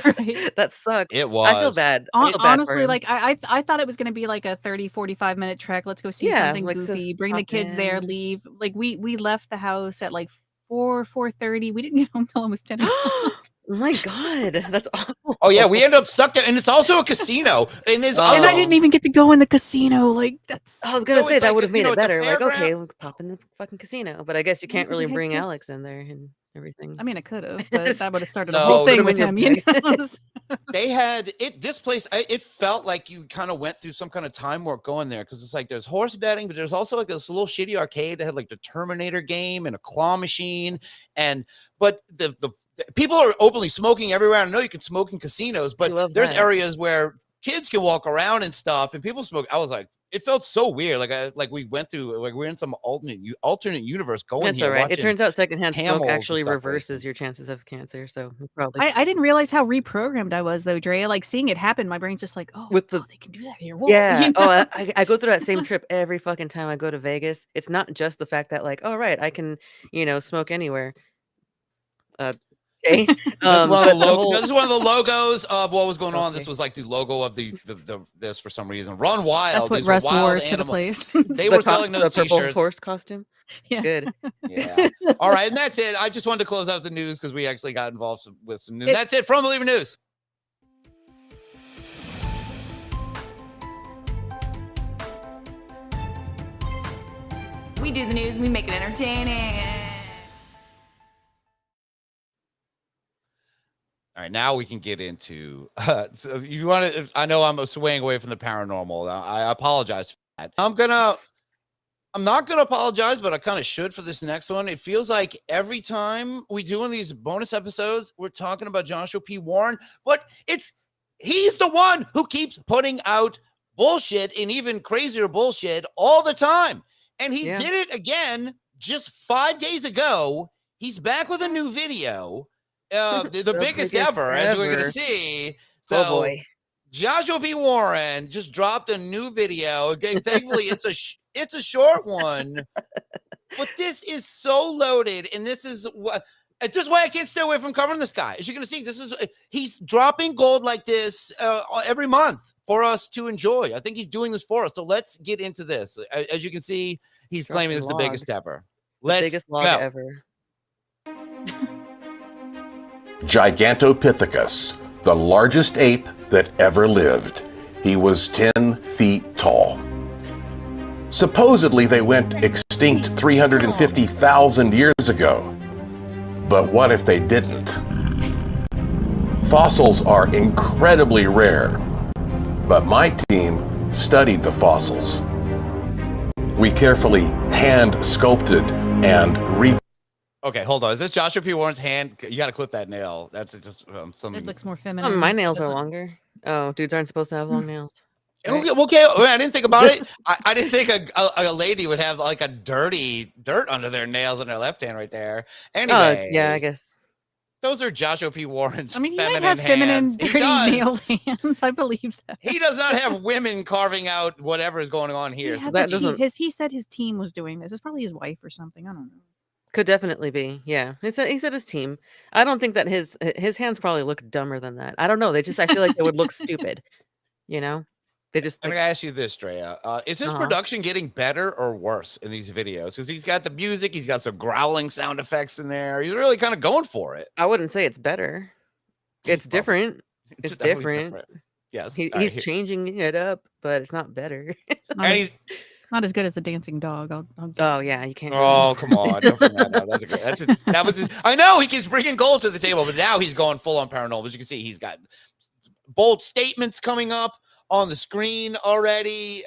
Right. That sucks. it was. I feel bad. I feel bad for Honestly, him. like I thought it was going to be like a 30-45 minute trek. Let's go see Yeah, something like, goofy. just Bring the pop kids there. in. Leave. Like we left the house at like 4:30. We didn't get home till almost 10 o'clock. Oh my god, that's awful. Oh yeah, we end up stuck there, and it's also a casino, and it's Oh. also And I didn't even get to go in the casino. Like that's. I was gonna So say it's that like would a- have made it's it a better. Like, fairground. okay, we'll pop in the fucking casino, but I guess you can't 'cause he really had bring kids. Alex in there and everything. I mean, I could have, but that would have started a No, whole it thing would've with been him. your You know. they had it. This place, it felt like you kind of went through some kind of time warp going there because it's like there's horse betting, but there's also like this little shitty arcade that had like the Terminator game and a claw machine, but the people are openly smoking everywhere. I know you can smoke in casinos, We love but there's that. areas where kids can walk around and stuff, and people smoke. I was like, it felt so weird. Like we went through, like we're in some alternate universe going That's here. all right. It watching turns out secondhand camels smoke and actually stuff reverses racing. your chances of cancer. So probably I didn't realize how reprogrammed I was though, Drea. Like seeing it happen, my brain's just like, oh, With the- they can do that here. Whoa, yeah. you Oh, know? I go through that same trip every fucking time I go to Vegas. It's not just the fact that like, oh right, I can smoke anywhere. Okay. This is one of the but the whole- this is one of the logos of what was going on. This Okay. was like the logo of the this for some reason. Run Wild. That's what These were Russ wild wore to the animals. place. They the were co- selling those the purple t-shirts. horse costume. Yeah. Good. Yeah. All right, and that's it. I just wanted to close out the news because we actually got involved with some news. It- That's it from Believer News. We do the news, we make it entertaining. All right, now we can get into. So you want to? I know I'm swaying away from the paranormal. I apologize for that. I'm not gonna apologize, but I kind of should for this next one. It feels like every time we do one of these bonus episodes, we're talking about Joshua P. Warren, but he's the one who keeps putting out bullshit and even crazier bullshit all the time. And he Yeah. did it again just 5 days ago. He's back with a new video. The biggest biggest ever, as we're ever. gonna see. Oh boy. Joshua P. Warren just dropped a new video. Again, thankfully, it's a short one, but this is so loaded, and this is why I can't stay away from covering this guy. As you're gonna see, he's dropping gold like this every month for us to enjoy. I think he's doing this for us. So let's get into this. As you can see, he's claiming it's the biggest ever. Biggest log ever. Gigantopithecus, the largest ape that ever lived. He was 10 feet tall. Supposedly they went extinct 350,000 years ago. But what if they didn't? Fossils are incredibly rare, but my team studied the fossils. We carefully hand sculpted and Okay, hold on. Is this Joshua P. Warren's hand? You got to clip that nail. That's just something. It looks more feminine. Oh, my nails are longer. Oh, dudes aren't supposed to have long nails. Okay. I didn't think about it. I didn't think a lady would have like a dirty dirt under their nails on their left hand right there. Anyway, yeah, I guess those are Joshua P. Warren's. I mean, he feminine might have feminine, hands. dirty nail hands. I believe that. He does not have women carving out whatever is going on here. He, So that doesn't... he said his team was doing this. It's probably his wife or something. I don't know. Could definitely be. Yeah. He said his team. I don't think that his hands probably look dumber than that. I don't know. I feel like they would look stupid. You know? They just I'm gonna ask you this, Drea. Is his production getting better or worse in these videos? Because he's got the music, he's got some growling sound effects in there. He's really kind of going for it. I wouldn't say it's better. It's different. It's different. Yes. He's changing it up, but it's not better. It's not as good as the dancing dog. Oh yeah, you can't. Oh come on! Don't bring that up. I know he keeps bringing gold to the table, but now he's going full on paranormal. As you can see, he's got bold statements coming up on the screen already.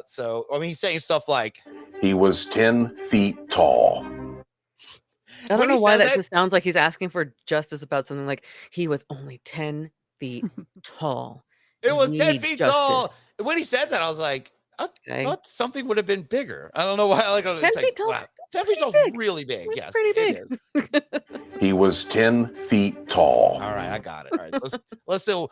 So I mean, he's saying stuff like, "He was 10 feet tall." I don't know why that just sounds like he's asking for justice about something like he was only 10 feet tall. It was 10 feet tall. When he said that, I was like, I thought something would have been bigger. I don't know why. 10 feet tall. Wow. 10 feet tall is really big. Yes, pretty big. It is. He was 10 feet tall. All right, I got it. All right, let's still.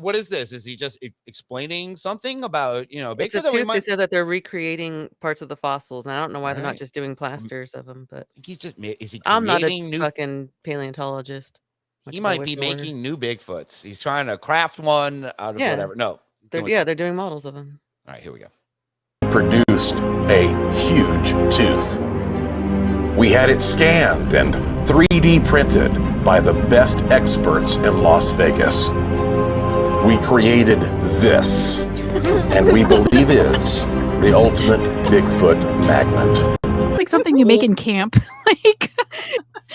What is this? Is he just explaining something about Bigfoot? It's a tooth. They said that they're recreating parts of the fossils, and I don't know why they're not just doing plasters of them. But he's just is he? I'm not a fucking paleontologist. He might be making new Bigfoots. He's trying to craft one out of whatever. No, they're doing models of them. All right, here we go. Produced a huge tooth. We had it scanned and 3D printed by the best experts in Las Vegas. We created this, and we believe is the ultimate Bigfoot magnet. It's like something you make in camp.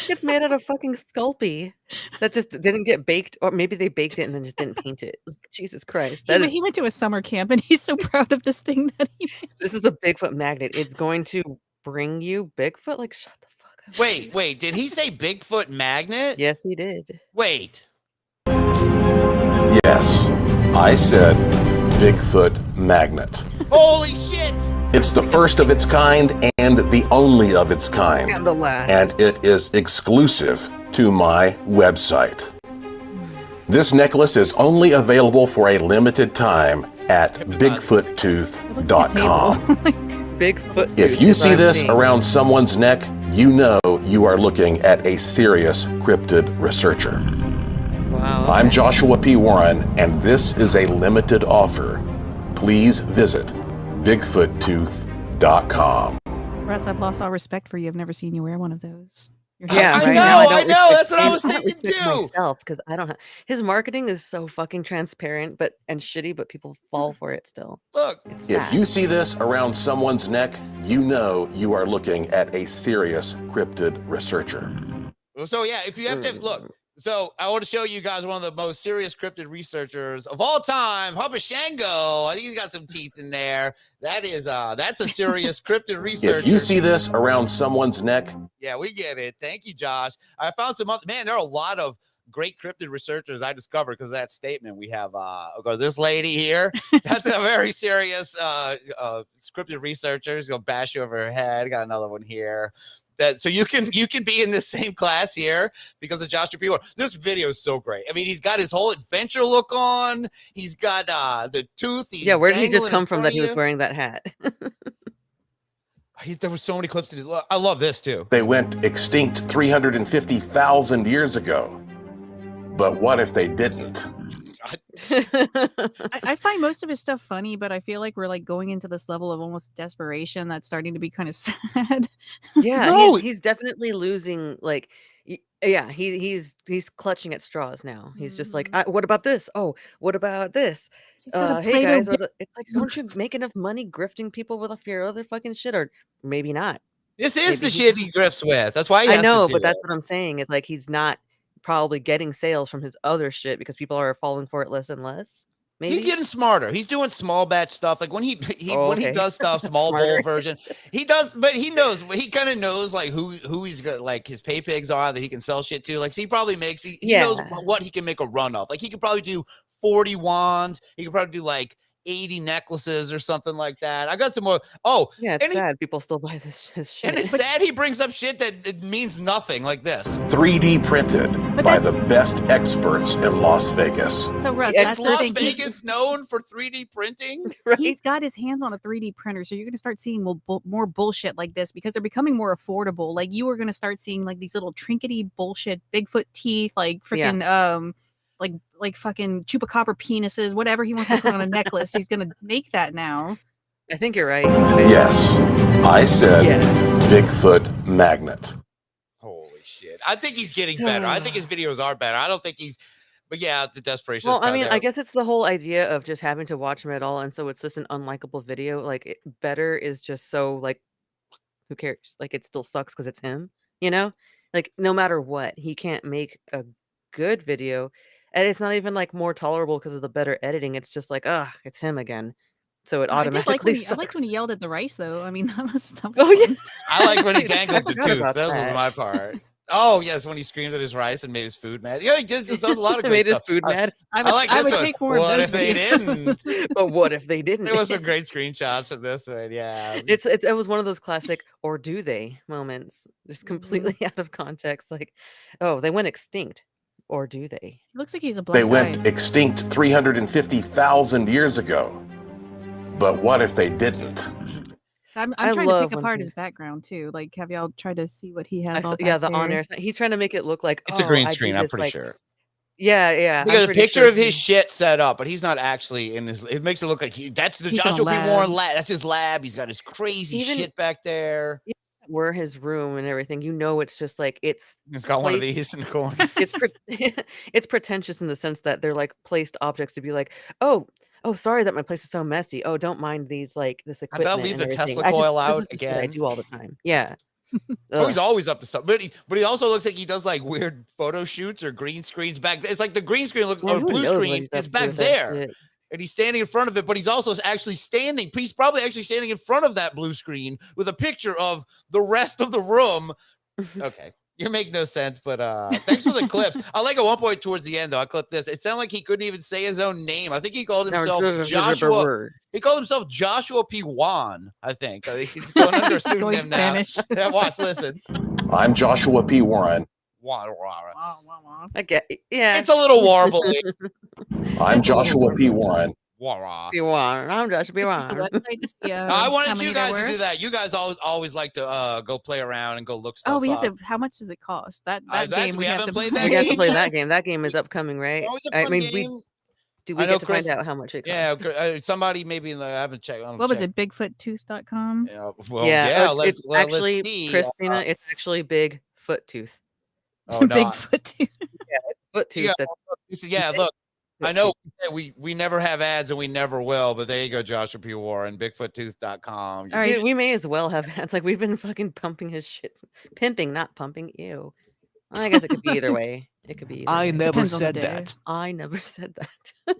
It's made out of fucking Sculpey that just didn't get baked, or maybe they baked it and then just didn't paint it. Jesus Christ. He went to a summer camp and he's so proud of this thing that he made. This is a Bigfoot magnet. It's going to bring you Bigfoot? Like, shut the fuck up. Wait. Did he say Bigfoot magnet? Yes, he did. Wait. Yes, I said Bigfoot magnet. Holy shit! It's the first of its kind and the only of its kind. And the last. And it is exclusive to my website. This necklace is only available for a limited time at bigfoottooth.com. Bigfoot. If you see this around someone's neck, you know you are looking at a serious cryptid researcher. Wow. Okay. I'm Joshua P. Warren, and this is a limited offer. Please visit bigfoottooth.com. Russ, I've lost all respect for you. I've never seen you wear one of those. Yeah, I know. That's what I was thinking too. Myself, because I don't have his marketing is so fucking transparent, and shitty, but people fall for it still. Look, if you see this around someone's neck, you know you are looking at a serious cryptid researcher. So yeah, if you have to look. So I want to show you guys one of the most serious cryptid researchers of all time, Papa Shango. I think he's got some teeth in there. That's a serious cryptid researcher. If you see this around someone's neck. Yeah, we get it. Thank you, Josh. I found some other, man, there are a lot of great cryptid researchers I discovered because of that statement. We have this lady here. That's a very serious cryptid researcher. She's gonna bash you over her head. Got another one here. that so you can be in the same class here because of Joshua P. Warren. This video is so great. I mean, he's got his whole adventure look on. He's got the tooth. Yeah, where did he just dangling in come from front that of he was you. wearing that hat? There were so many clips. I love this too. They went extinct 350,000 years ago. But what if they didn't? I find most of his stuff funny, but I feel like we're like going into this level of almost desperation that's starting to be kind of sad. Yeah, No. he's definitely losing. Like, yeah, he's clutching at straws now. He's just like, what about this? Oh, what about this? He's got a Hey Play-Doh guys, bit- it's like, don't you make enough money grifting people with your other fucking shit, or maybe not? This is Maybe the he- shit he grifts with. That's why he I has to know, do but that's it. what I'm saying. Is like he's not probably getting sales from his other shit because people are falling for it less and less. Maybe He's getting smarter. He's doing small batch stuff. Like when he Oh, when he okay. does stuff, small bowl Smarter. version. He does, but he knows. He kind of knows like who he's got, like his pay pigs are that he can sell shit to. Like so he probably makes. He knows Yeah. what he can make a run of. Like he could probably do 40 wands. He could probably do like 80 necklaces or something like that. I got some more. Oh, Yeah, it's and he- sad people still buy his shit. and it's sad he brings up shit that it means nothing like this. 3D printed But by that's- the best experts in Las Vegas. So Russ, Yeah, that's Is the Las thing. Vegas known for 3D printing? Right? He's got his hands on a 3D printer, so you're going to start seeing more bullshit like this because they're becoming more affordable. Like you are going to start seeing like these little trinkety bullshit, Bigfoot teeth, like Yeah. freaking like fucking chupacabra penises, whatever he wants to put on a necklace. He's going to make that now. I think you're right. Yes, I said Yeah. Bigfoot magnet. Holy shit. I think he's getting better. I think his videos are better. I don't think he's, but yeah, the desperation. Well, I mean, I guess it's the whole idea of just having to watch him at all, and so it's just an unlikable video. Like, better is just so like, who cares? Like, it still sucks because it's him. You know, like no matter what, he can't make a good video, and it's not even like more tolerable because of the better editing. It's just like, it's him again. So it I did like automatically when I liked sucks. when he yelled at the rice, though. I mean, that was Oh yeah, fun. I like when he I dangled the forgot tooth. about That was that. my part. Oh yes, when he screamed at his rice and made his food mad. Yeah, he does a lot of It great made his stuff. food mad. I like would this one. take more of What those if they videos. didn't? But what if they didn't? There was some great screenshots of this one. Yeah. It was one of those classic "or do they" moments, just Mm-hmm. completely out of context. Like, oh, they went extinct, or do they? Looks like he's a black They guy. went extinct 350,000 years ago. But what if they didn't? So I'm I trying to love pick when apart his he's- background too. Like, have y'all tried to see what he I has saw, all yeah, back the on there? air thing. He's trying to make it look like It's a green I do screen, I'm this, pretty like- sure. Yeah, yeah. I'm Because a pretty picture sure of his he- shit set up, but he's not actually in this. It makes it look like that's the He's in a Joshua P. lab. Warren lab. That's his lab. He's got his crazy Even- shit back there. were his room and everything. You know, it's just like it's He's got one of placed- these in the corner. it's it's pretentious in the sense that they're like placed objects to be like, oh, sorry that my place is so messy. Oh, don't mind these like this I equipment. gotta leave and the everything. Tesla coil this out is just what I again." do all the time. Yeah. Oh, he's Ugh. always up to stuff. But he also looks like he does like weird photo shoots or green screens back. It's like the green screen looks Yeah, or who blue knows what screen he's up is to back with that there. shit. And he's standing in front of it, but he's also actually standing. He's probably actually standing in front of that blue screen with a picture of the rest of the room. Okay. You're making no sense, but thanks for the clips. I like at one point towards the end, though. I clipped this. It sounded like he couldn't even say his own name. I think he called himself Joshua. He called himself Joshua P. Juan, I think. He's going under a Going pseudonym now. Spanish. Yeah, watch, listen. I'm Joshua P. Warren. Juan, Juan. I get yeah. It's a little warbly. I'm Joshua P. Warren. Juan. Be one. I'm Josh. Be The one. website to see, I how wanted many you there guys to were. do that. You guys always like to go play around and go look stuff Oh, we have up. to. How much does it cost? That That's- game we we have haven't to played buy. that We have to game play yet? that game. That game is upcoming, right? Always a I fun mean, game. do I we know get to find Chris- out how much it costs? Yeah, somebody maybe in the I haven't checked. What was it? Bigfoottooth.com? Yeah, well, yeah, let's, it's let's actually see. Christina. It's actually Big Foot Tooth. Oh, no. Bigfoot tooth. Foot Tooth. Yeah, that's- yeah, look. I know we never have ads and we never will, but there you go, Joshua P. Warren, Bigfoottooth.com. All right. Dude, we may as well have. It's like we've been fucking pumping his shit, pimping, not pumping. Ew. I guess it could be either way. It could be. Either way. never Depends on the said day. that. I never said that.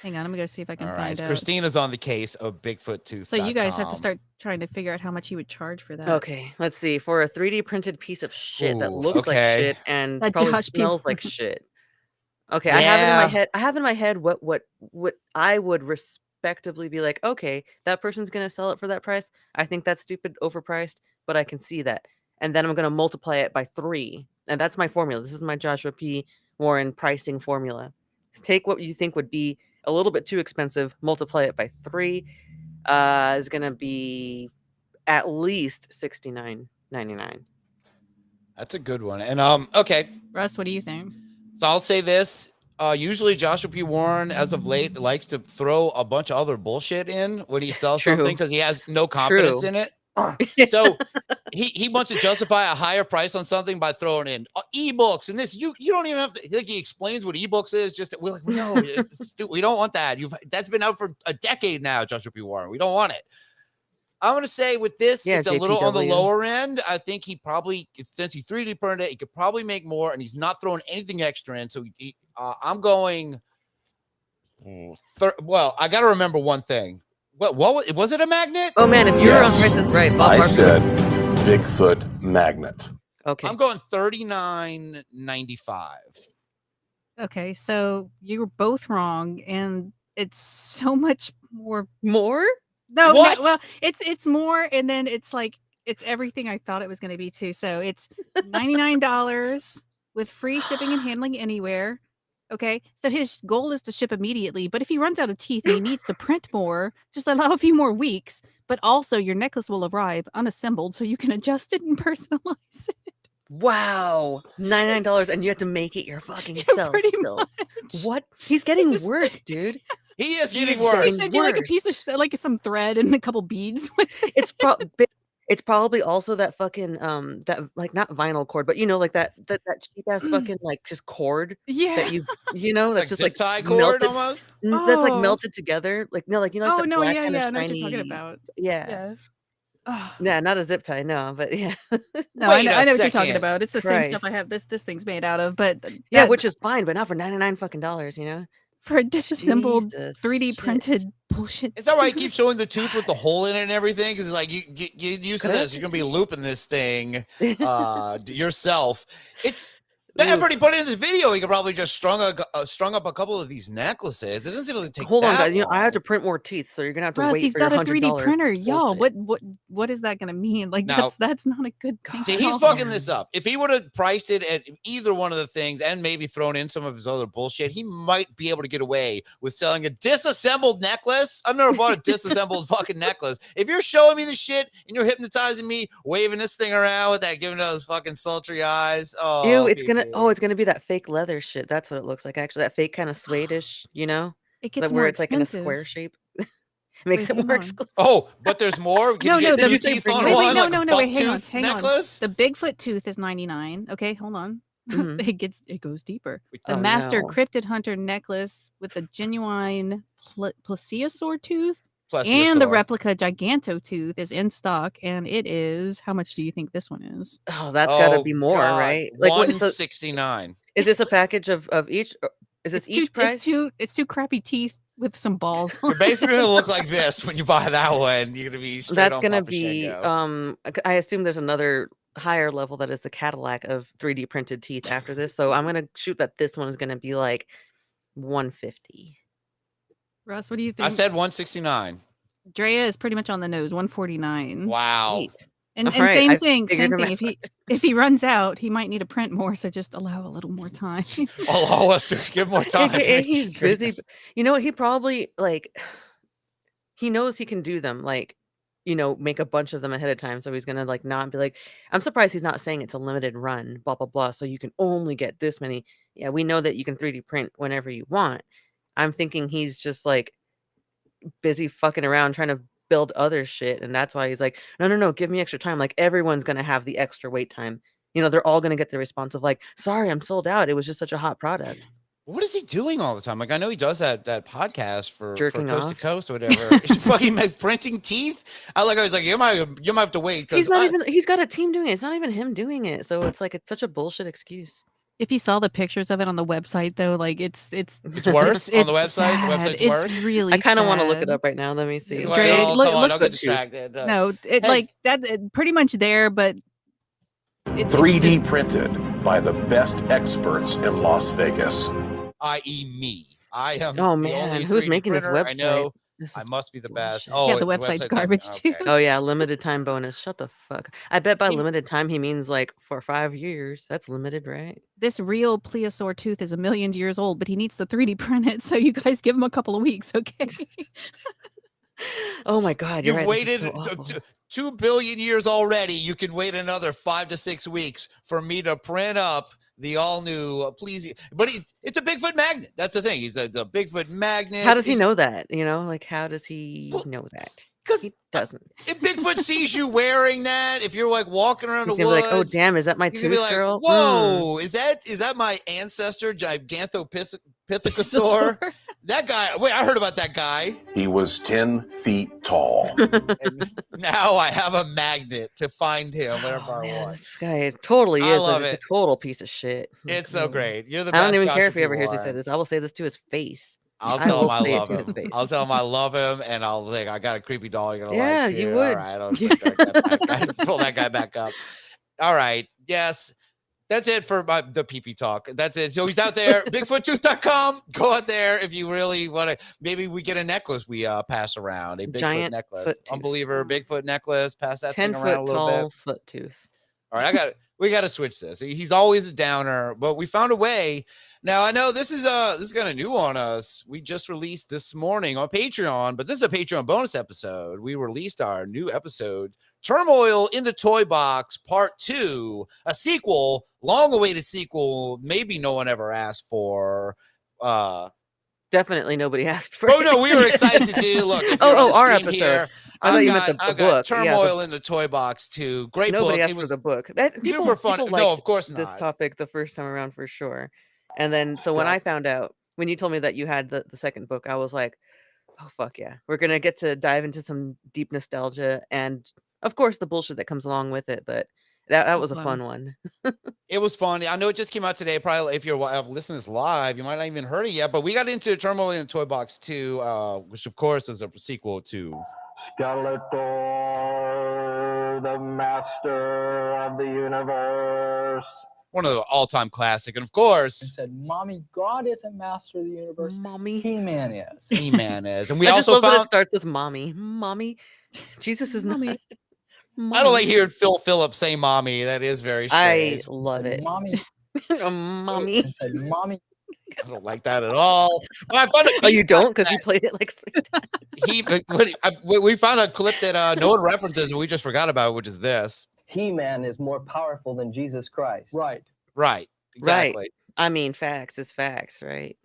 Hang on, I'm gonna go see if I can All right, find out. Christina's on the case of Bigfoottooth. So you guys have to start trying to figure out how much he would charge for that. Okay, let's see. For a 3D printed piece of shit that Ooh, looks like okay. shit and That probably Josh P. smells like shit. Okay, I have it in Yeah. my head. I have in my head what I would respectively be like. Okay, that person's gonna sell it for that price. I think that's stupid, overpriced, but I can see that. and then I'm going to multiply it by 3. And that's my formula. This is my Joshua P. Warren pricing formula. Just take what you think would be a little bit too expensive, multiply it by 3. Is going to be at least $69.99. That's a good one. And okay, Russ, what do you think? so I'll say this. Usually Joshua P. Warren, as of late, likes to throw a bunch of other bullshit in when he sells True. something because he has no confidence True. in it. So he wants to justify a higher price on something by throwing in ebooks and this. You don't even have to. Like, he explains what ebooks is. Just we're like, no, we don't want that. That's been out for a decade now, Joshua P. Warren. We don't want it. I'm gonna say with this, Yeah, it's a little on the JPW. lower end. I think he probably, since he 3D printed it, he could probably make more, and he's not throwing anything extra in. So I'm going. Well, I got to remember one thing. What was it? A magnet? Oh man, if you're Yes. on Price is Right, Bob I Barker- said Bigfoot magnet. okay. I'm going $39.95. Okay, so you were both wrong, and it's so much more. More? No, What? well, it's more, and then it's like it's everything I thought it was going to be too. So it's $99 with free shipping and handling anywhere. Okay, so his goal is to ship immediately, but if he runs out of teeth and he needs to print more, just allow a few more weeks. But also, your necklace will arrive unassembled, so you can adjust it and personalize it. Wow, $99, and you have to make it your fucking self. Pretty Still. much. What? He's getting just- worse, dude. He is getting He's worse. He getting sent you like a worse. piece of like some thread and a couple beads. It's probably also that fucking that like not vinyl cord, but like that cheap ass fucking like just cord Yeah. that that's Like just zip like tie cord melted, almost. that's like Oh. melted together. Like like Oh the no, black yeah, kind of yeah, I know what shiny. you're talking about. Yeah. Yeah. Oh. Yeah, not a zip tie, no, but yeah. No, Wait I a know what you're talking second. about. It's the same stuff I Christ. have. This thing's made out of, but Yeah, that- which is fine, but not for $99 fucking dollars, for a disassembled Jesus 3D shit. printed bullshit. Is that why he keeps showing the tooth with the hole in it and everything? Because like you used to Could I this, you're gonna be looping this thing just- yourself. It's the effort he put in this video. He could probably just strung up a couple of these necklaces. It doesn't seem like it takes. Hold on, that guys. I have long. to print more teeth, so you're gonna have to Russ, wait he's for your got a 3D $100 printer. Y'all, bullshit. what is that gonna mean? Like Now- that's not a good thing. See, at he's all. fucking this up. If he would have priced it at either one of the things and maybe thrown in some of his other bullshit, he might be able to get away with selling a disassembled necklace. I've never bought a disassembled fucking necklace. If you're showing me the shit and you're hypnotizing me, waving this thing around with that, giving those fucking sultry eyes. Oh, Ew, it's gonna people. it's gonna be that fake leather shit. That's what it looks like, actually. That fake kind of suede-ish, It gets like more where it's like in a expensive. square shape. Makes Wait, it hang more on. exclusive. Oh, but there's more. Can No, you no, get the- two teeth Wait, on wait, one, no, like no, a no, wait, hang on, buck-tooth hang on. necklace? The Bigfoot tooth is $99. Okay, hold on. Mhm. It goes deeper. The Oh, Master no. Cryptid Hunter necklace with the genuine plesiosaur tooth and the Plesiosaur. replica Giganto tooth is in stock, and it is how much do you think this one is? Oh, that's gotta Oh, be more, God. right? Like, what, so $169. is this a package of each? Or is this It's two, each price? It's two crappy teeth with some balls. You're basically gonna look like this when you buy that one. You're gonna be straight That's on gonna Papa be. Shango. I assume there's another higher level that is the Cadillac of 3D printed teeth after this. So I'm gonna shoot that this one is gonna be like 150. Russ, what do you think? I said 169. Drea is pretty much on the nose, 149. Wow. Sweet. And, All and right, same I thing, figured same him thing. out. If he runs out, he might need to print more, so just allow a little more time. Allow us to give more time. to AKA make he's sure. busy. You know what? He probably he knows he can do them. Make a bunch of them ahead of time. So he's gonna not be like. I'm surprised he's not saying it's a limited run. Blah blah blah. So you can only get this many. Yeah, we know that you can 3D print whenever you want. I'm thinking he's just busy fucking around trying to build other shit, and that's why he's like, no, give me extra time. Like everyone's gonna have the extra wait time. They're all gonna get the response of sorry, I'm sold out. It was just such a hot product. What is he doing all the time? I know he does that podcast for Jerking Coast to off. Coast or whatever. He's fucking printing teeth. I was like, you might have to wait. He's not even. He's got a team doing it. It's not even him doing it. So it's such a bullshit excuse. If you saw the pictures of it on the website, though, it's worse on the website. sad. The website's it's worse. really. I kind of want to look it sad. up right now. Let me see. Wait, Dre, hold look- on, look don't the get truth. distracted. No, Hey. pretty much there, but it's 3D just- printed by the best experts in Las Vegas. i.e., me. I am. Oh the man, only who's 3D making this printer I website? know. This I is must be the best. bullshit. Oh, Yeah, the it's website's website garbage time. too. Okay. Oh yeah, limited time bonus. Shut the fuck. I bet by He- limited time he means like for 5 years. That's limited, right? This real plesiosaur tooth is a million years old, but he needs to 3D print it. So you guys give him a couple of weeks, okay? Oh my god, you're You've right. This is waited so awful. 2 billion years already. You can wait another 5 to 6 weeks for me to print up the all new please. But it's a Bigfoot magnet. That's the thing. He's a Bigfoot magnet. How does he know that? You know, like how does he know that? 'Cause He doesn't. if Bigfoot sees you wearing that, if you're like walking around He's the gonna be woods, like, oh damn, is that my he's tooth, gonna be like, girl? whoa, is that my ancestor Gigantopithecus? That guy. Wait, I heard about that guy. He was 10 feet tall. And now I have a magnet to find him whenever Oh, I man, want. this guy totally I is love a it. total piece of shit. It's so great. You're the I best. don't even Josh, care if he ever you hears me are. say this. I will say this to his face. I'll I tell will him I say it love to his him. face. I'll tell him I love him, and I'll think I got a creepy doll you're gonna Yeah, like too. you All would. right, I'll put that guy back. Pull that guy back up. All right, yes. That's it for the PP talk. That's it. So he's out there, BigfootTooth.com. Go out there if you really want to. Maybe we get a necklace we pass around. A Bigfoot Giant necklace. foot tooth. Unbeliever Bigfoot necklace. Pass that 10 thing around a foot little tall bit. foot tooth. All right, we got to switch this. He's always a downer, but we found a way. Now I know this is kind of new on us. We just released this morning on Patreon, but this is a Patreon bonus episode. We released our new episode, Turmoil in the Toy Box Part 2, a sequel, long-awaited sequel, maybe no one ever asked for. Definitely nobody asked for Oh it. no, we were excited to do. Look, if you're on oh, the our stream episode. here, I thought you meant the I've book. got Yeah, Turmoil in the Toy Box 2. Great nobody book. asked It for was the book. People, super fun. people No, liked of course this not. topic the first time around for sure. And then so when I found out, when you told me that you had the second book, I was like, oh fuck yeah. We're gonna get to dive into some deep nostalgia and of course the bullshit that comes along with it, but that was a fun one. It was fun. I know it just came out today. Probably if you're listening to this live, you might not even heard it yet. But we got into Turmoil in the Toy Box 2, which of course is a sequel to Skeletor, the master of the universe. one of the all-time classic, and of course, said, "Mommy, God isn't master of the universe. Mommy, He-Man is." He-Man is, and we I just also love that it found. starts with mommy. Jesus is Mommy. not. I don't like hearing Phil Phillips say "mommy." That is very I strange. love it. Mommy, Mommy. I said, "Mommy." I don't like that at all. But I found a Oh, you piece don't? Because you played it like 3 times. we found a clip that no one references, and we just forgot about, which is this. He-Man is more powerful than Jesus Christ. Right. Right. Exactly. Right. I mean, facts is facts, right?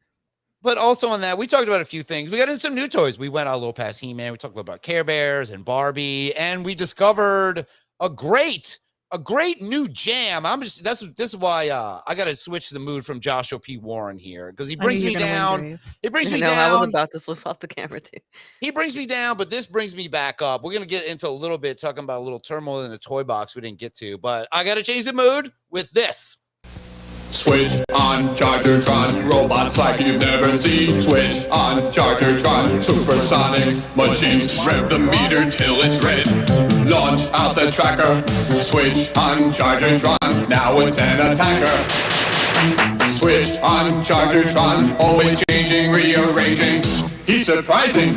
But also on that, we talked about a few things. We got into some new toys. We went out a little past He-Man. We talked a little about Care Bears and Barbie, and we discovered a great new jam. This is why I got to switch the mood from Joshua P. Warren here, because he brings me down. It brings me I was down. about to flip off the camera too. He brings me down, but this brings me back up. We're gonna get into a little bit talking about a little turmoil in the toy box we didn't get to, but I got to change the mood with this. Switch on Chargertron, robots like you've never seen. Switch on Chargertron, supersonic machines. Rev the meter till it's red. Launch out the tracker. Switch on Chargertron, now it's an attacker. Switch on Chargertron, always changing, rearranging. He's surprising.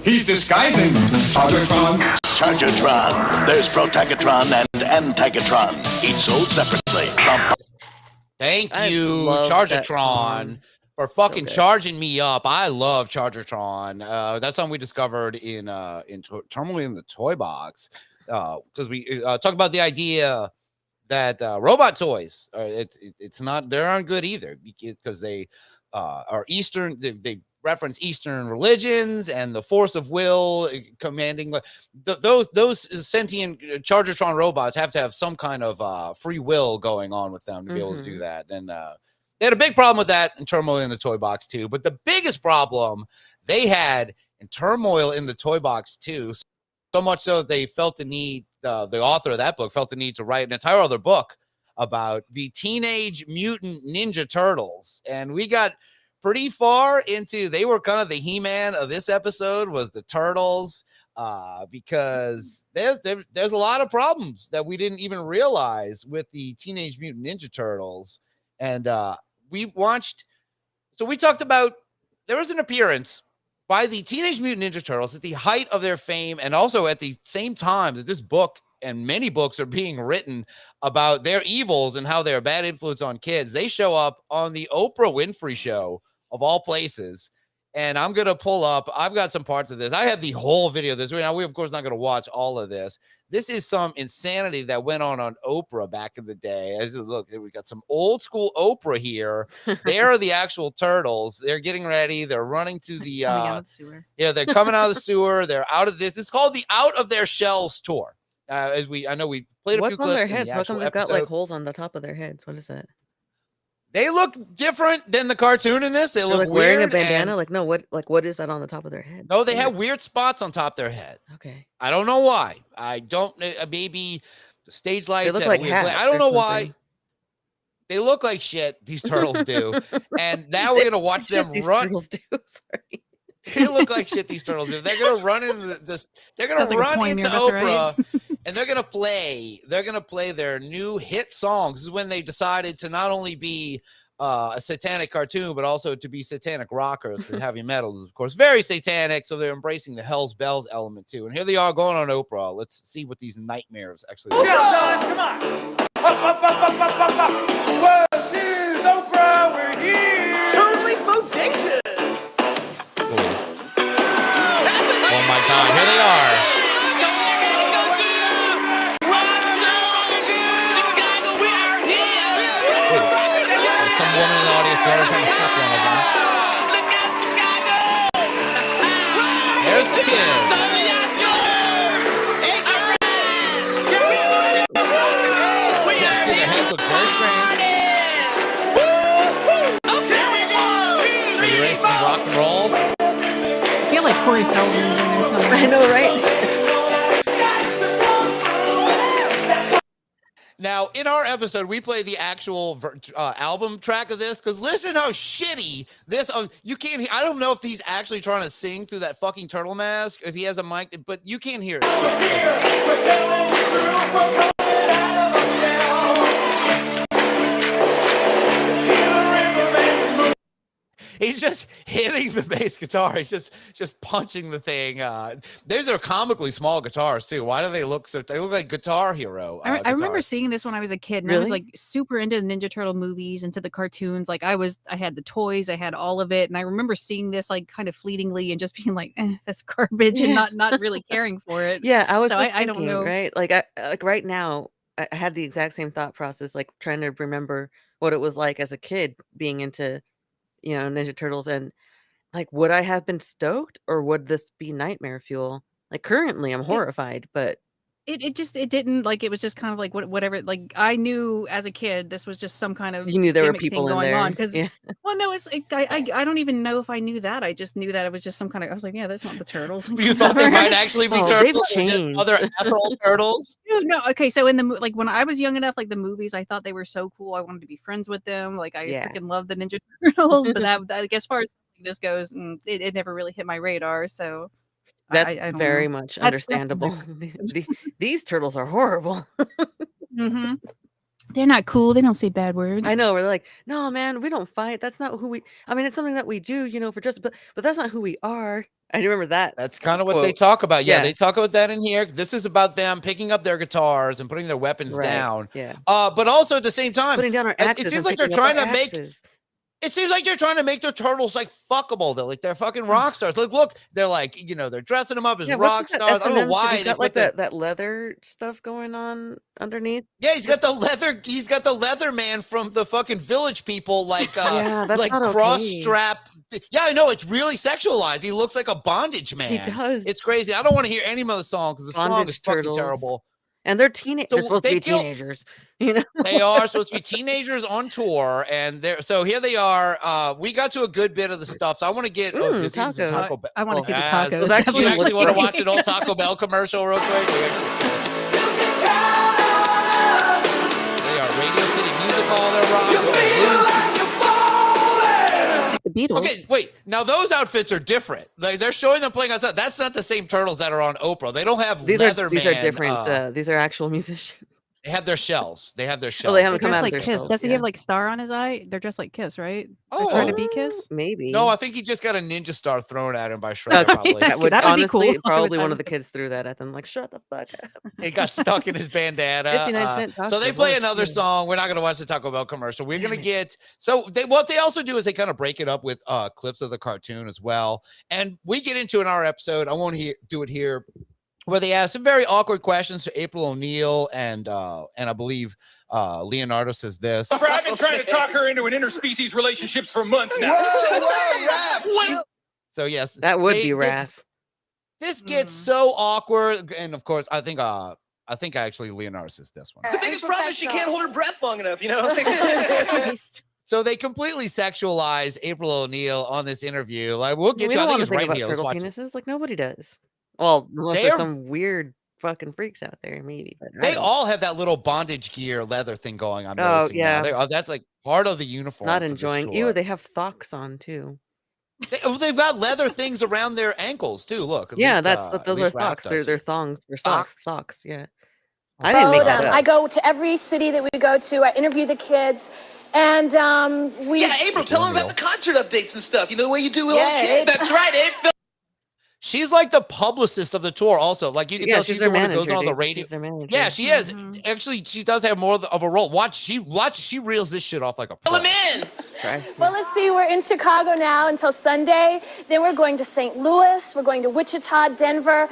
He's disguising. Chargertron. Chargertron. There's Protagatron and Antagatron, each sold separately. Thank I you, love that Chargertron, song. for fucking good. charging me up. I love Chargertron. That's something we discovered in Turmoil in the Toy Box, because we talk about the idea that robot toys, it's not, they aren't good either, because they are Eastern. They reference Eastern religions and the force of will commanding. Those sentient Chargertron robots have to have some kind of free will going on with them to be able to do that. And they had a big problem with that in Turmoil in the Toy Box 2. But the biggest problem they had in Turmoil in the Toy Box 2, so much so that they felt the need, the author of that book felt the need to write an entire other book about the Teenage Mutant Ninja Turtles. And we got pretty far into, they were kind of the He-Man of this episode was the Turtles, because there's a lot of problems that we didn't even realize with the Teenage Mutant Ninja Turtles. And we talked about, there was an appearance by the Teenage Mutant Ninja Turtles at the height of their fame, and also at the same time that this book and many books are being written about their evils and how they're a bad influence on kids. They show up on the Oprah Winfrey Show, of all places. And I'm going to pull up, I've got some parts of this. I have the whole video of this. Now, we're, of course, not going to watch all of this. This is some insanity that went on Oprah back in the day. As look, we got some old school Oprah here. They're the actual turtles. They're getting ready. They're running to the, sewer. Yeah, they're coming out of the sewer. They're out of this. It's called the Out of Their Shells tour. I know we played a few What's on clips their in the heads? How actual come they've got like episode. holes on the top of their heads? What is that? They look different than the cartoon in this. They They're look like wearing a weird bandana. and- Like no, what is that on the top of their head? No, they have weird spots on top of their heads. Okay. I don't know why. I don't. Maybe the stage lights. look had a like weird hats glare. I don't or know why. something. They look like shit. These turtles do. And now we're gonna watch them These run. turtles do. Sorry. They look like shit. These turtles do. They're gonna run into this. They're gonna Sounds like a run poem into here, that's Oprah, right. and they're gonna play. They're gonna play their new hit songs. This is when they decided to not only be a satanic cartoon, but also to be satanic rockers. Because heavy metal is, of course, very satanic. So they're embracing the Hell's Bells element too. And here they are going on Oprah. Let's see what these nightmares actually look like. Come on. World News, Oprah, we're here. Totally bodacious. Oh my God, here they are. Wait, some woman in the audience is already trying to fuck one of them. There's the kids. Yeah, see, their heads look very strange. Are you ready for some rock and roll? I feel like Corey Feldman's in there somewhere. I know, right? Now, in our episode, we play the actual album track of this because listen how shitty this. You can't. I don't know if he's actually trying to sing through that fucking turtle mask. If he has a mic, but you can't hear shit. He's just hitting the bass guitar. He's just punching the thing. These are comically small guitars too. Why do they look so? They look like Guitar Hero. I remember seeing this when I was a kid, and I was like super into the Ninja Turtle movies, into the cartoons. Like I had the toys, I had all of it, and I remember seeing this like kind of fleetingly and just being like, "That's garbage," and not really caring for it. Yeah, I was So just I don't thinking, know. right? Like like right now, I had the exact same thought process, like trying to remember what it was like as a kid being into, Ninja Turtles, and like, would I have been stoked or would this be nightmare fuel? Like currently, I'm horrified, but It didn't like it was just kind of like whatever. Like I knew as a kid this was just some kind of you knew there were gimmick thing people in going there. on because Yeah. well no it's like, I don't even know if I knew that. I just knew that it was just some kind of. I was like, yeah, that's not the turtles. You thought they might actually be Oh, they've turtles, or just changed. other asshole turtles. No, okay. So in the like when I was young enough, like the movies, I thought they were so cool. I wanted to be friends with them. Like I Yeah. freaking love the Ninja Turtles. But that like as far as this goes, it never really hit my radar. So That's I don't very know. much That's understandable. These turtles are horrible. Mm-hmm. They're not cool. They don't say bad words. I know. We're like, no, man, we don't fight. That's not who we. I mean, it's something that we do, for just, but that's not who we are. I remember that. That's kind of what they quote. talk about. Yeah, Yeah. they talk about that in here. This is about them picking up their guitars and putting their weapons Right, down. yeah. But also at the same time, Putting down our axes. it seems and like they're picking up trying our to make. axes. It seems like they're trying to make their turtles like fuckable. They're like they're fucking rock stars. Like, look, they're like they're dressing them up as what's rock with that stars. I don't know S&M shit? why He's they got put like the, that leather stuff going on underneath. Yeah, he's got the leather. He's got the leather man from the fucking Village People, like Yeah, that's like not okay. cross strap. Yeah, I know it's really sexualized. He looks like a bondage man. He does. It's crazy. I don't want to hear any of the song because the song Bondage is fucking turtles. terrible. And they're teenagers. So They're supposed to they be kill- teenagers. They are supposed to be teenagers on tour, and they're so here they are. We got to a good bit of the stuff, so I want to get there's even some tacos. Taco Bell. I want to see the Yes. tacos. Those You actually actually look want to great. watch an old Taco Bell commercial real quick? We actually can. They are Radio City Music Hall. They're rocking. Like the Beatles. Okay, wait. Now those outfits are different. They're showing them playing outside. That's not the same turtles that are on Oprah. They don't have These Leatherman. are different. These are actual musicians. They have their shells. They have their Oh, shells. they They're haven't come dressed out of like their Kiss. shells. Doesn't he Yeah. have like star on his eye? They're dressed like Kiss, right? They're Oh, trying to be Kiss. Maybe. no, I think he just got a ninja star thrown at him by Shredder. Probably. That would That would be honestly cool. I would- probably I one of would- the kids threw that at them. Like, shut the fuck up. It got stuck in his bandana. 59 cent So they Taco play Bell. another Yeah. song. We're not going to watch the Taco Bell commercial. We're going to Damn it. get so they what they also do is they kind of break it up with clips of the cartoon as well. And we get into in our episode. I won't do it here, where they ask some very awkward questions to April O'Neil and I believe Leonardo says this. I've been trying to talk her into an interspecies relationships for months now. So yes, That would they- be they- Raph. This gets so awkward, and of course, I think actually Leonardo says this one. The biggest problem is she can't hold her breath long enough, you know? Christ. So they completely sexualize April O'Neil on this interview. Like we'll get We to. I don't think want to it's think right about here. Let's turtle watch it. penises. Like, nobody does. Well, unless They there's are- some weird fucking freaks out there, maybe. But I They don't. all have that little bondage gear leather thing going. I'm Oh, noticing now. yeah. That's like part of the uniform. Not for this enjoying. tour. Ew, they have thocks on too. They've got leather things around their ankles too. Look. at Yeah, least, that's at those are least Raph thocks. does. They're thongs. They're socks. Socks? Socks. Yeah. I didn't make that I up. go to every city that we go to. I interview the kids, and we. Yeah, April, tell them about the concert updates and stuff. You know the way you do with Yeah, all kids. That's right, April. She's like the publicist of the tour. Also, like you can Yeah, tell she's she's their the one who goes manager, on the dude. radio. She's their manager. Yeah, she is. Actually, she does have more of a role. Watch, she reels this shit off like a pro. Pull him in. Well, let's see. We're in Chicago now until Sunday. Then we're going to St. Louis. We're going to Wichita, Denver,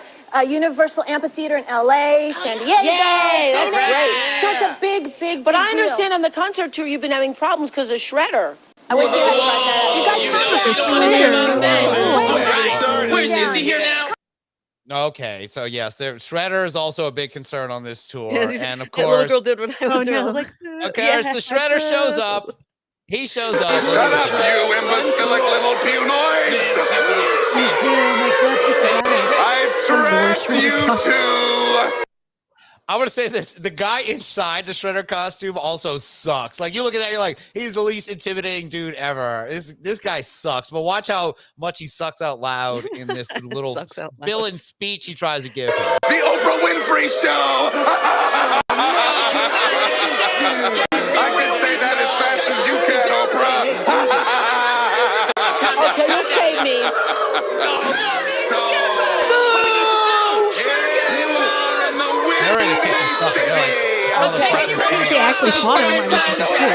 Universal Amphitheater in L.A., San Diego. Yay, that's Phoenix. great. So it's a big. But I deal. understand on the concert tour you've been having problems because of Shredder. I wish you had brought that up. You guys Where's Disney here now? Okay, so yes, Shredder is also a big concern on this tour, Yeah, he's- and of that little course, girl did what I was doing. I no. was like, of course, the Shredder shows up. He shows up. Shut up, you imbecilic little punoid! I trapped you two! I want to say this: the guy inside the Shredder costume also sucks. Like you look at that, you're like, he's the least intimidating dude ever. This guy sucks. But watch how much he sucks out loud in this little Sucks out loud. villain speech he tries to give. Him. The Oprah Winfrey Show! I can say that as fast as you can, Oprah! Okay, you save me. They're ready to kick some fucking. They're like, If they actually fought him, I would think that's cool.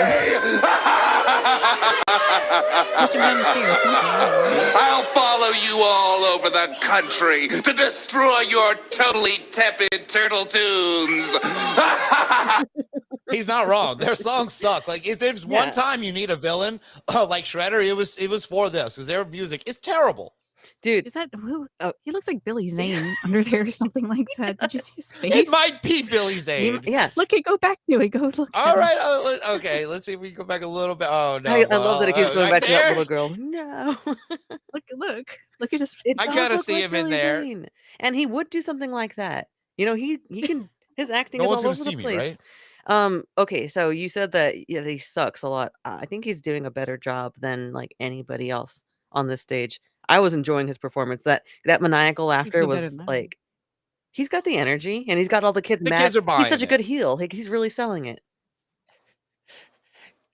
Push him down the stairs, something. I don't know. I'll follow you all over the country to destroy your totally tepid turtle tunes. He's not wrong. Their songs suck. Like if there's one time you need a villain like Shredder, it was for this because their music is terrible. Dude, Is that who? Oh. He looks like Billy Zane under there or something like that. Did you see his face? It might be Billy Zane. yeah. Look it. Go back to it. Go look. All right. Okay. Let's see if we can go back a little bit. Oh no. I love that it keeps going right back to that there. little girl. No. Look at his. It I does gotta look see like him in Billy there. Zane. And he would do something like that. You know, he can his acting No is one's all gonna over see the me, place. right? Okay, so you said that he sucks a lot. I think he's doing a better job than like anybody else on this stage. I was enjoying his performance. That maniacal laughter no better was than that. like he's got the energy and he's got all the kids The mad. kids are He's such buying a good heel. Like, he's really selling it.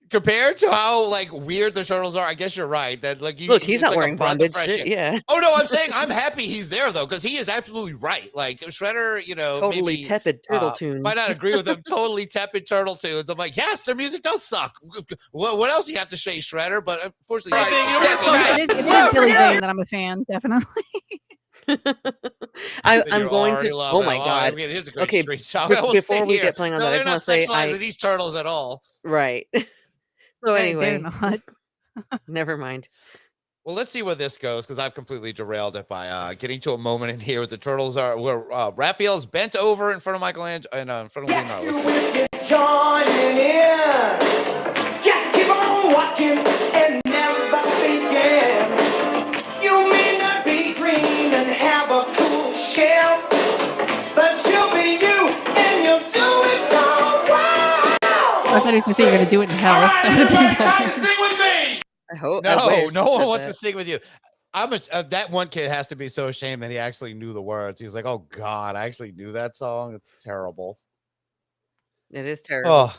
Compared to how like weird the turtles are, I guess you're right. That like you Look, he's it's not like a wearing breath of bondage fresh shit, air. yeah. Oh no, I'm saying I'm happy he's there though, because he is absolutely right. Like Shredder, you know, Totally maybe, tepid turtle tunes. might not agree with him. Totally tepid turtle tunes. I'm like, yes, their music does suck. What else you have to say, Shredder? But unfortunately, It is Billy Zane that I'm a fan, definitely. I'm going already to. love Oh it. my Oh, god! here's a great Okay, screenshot. be- I will before stay we here. get playing on No, that, I they're just not want to say sexualizing these turtles at all. right. So anyway, They're not. never mind. Well, let's see where this goes because I've completely derailed it by getting to a moment in here where the turtles are where Raphael's bent over in front of Michelangelo and in front of Leonardo. Let's see. Joining in. Just keep on walking and never begin. You may not be green and have a cool shell, but you'll be you and you'll do it all. Wow! I thought he was gonna say you're gonna do it in hell. That would have been better. I hope. No one wants to sing with you. That one kid has to be so ashamed that he actually knew the words. He's like, "Oh God, I actually knew that song. It's terrible." It is terrible. Oh,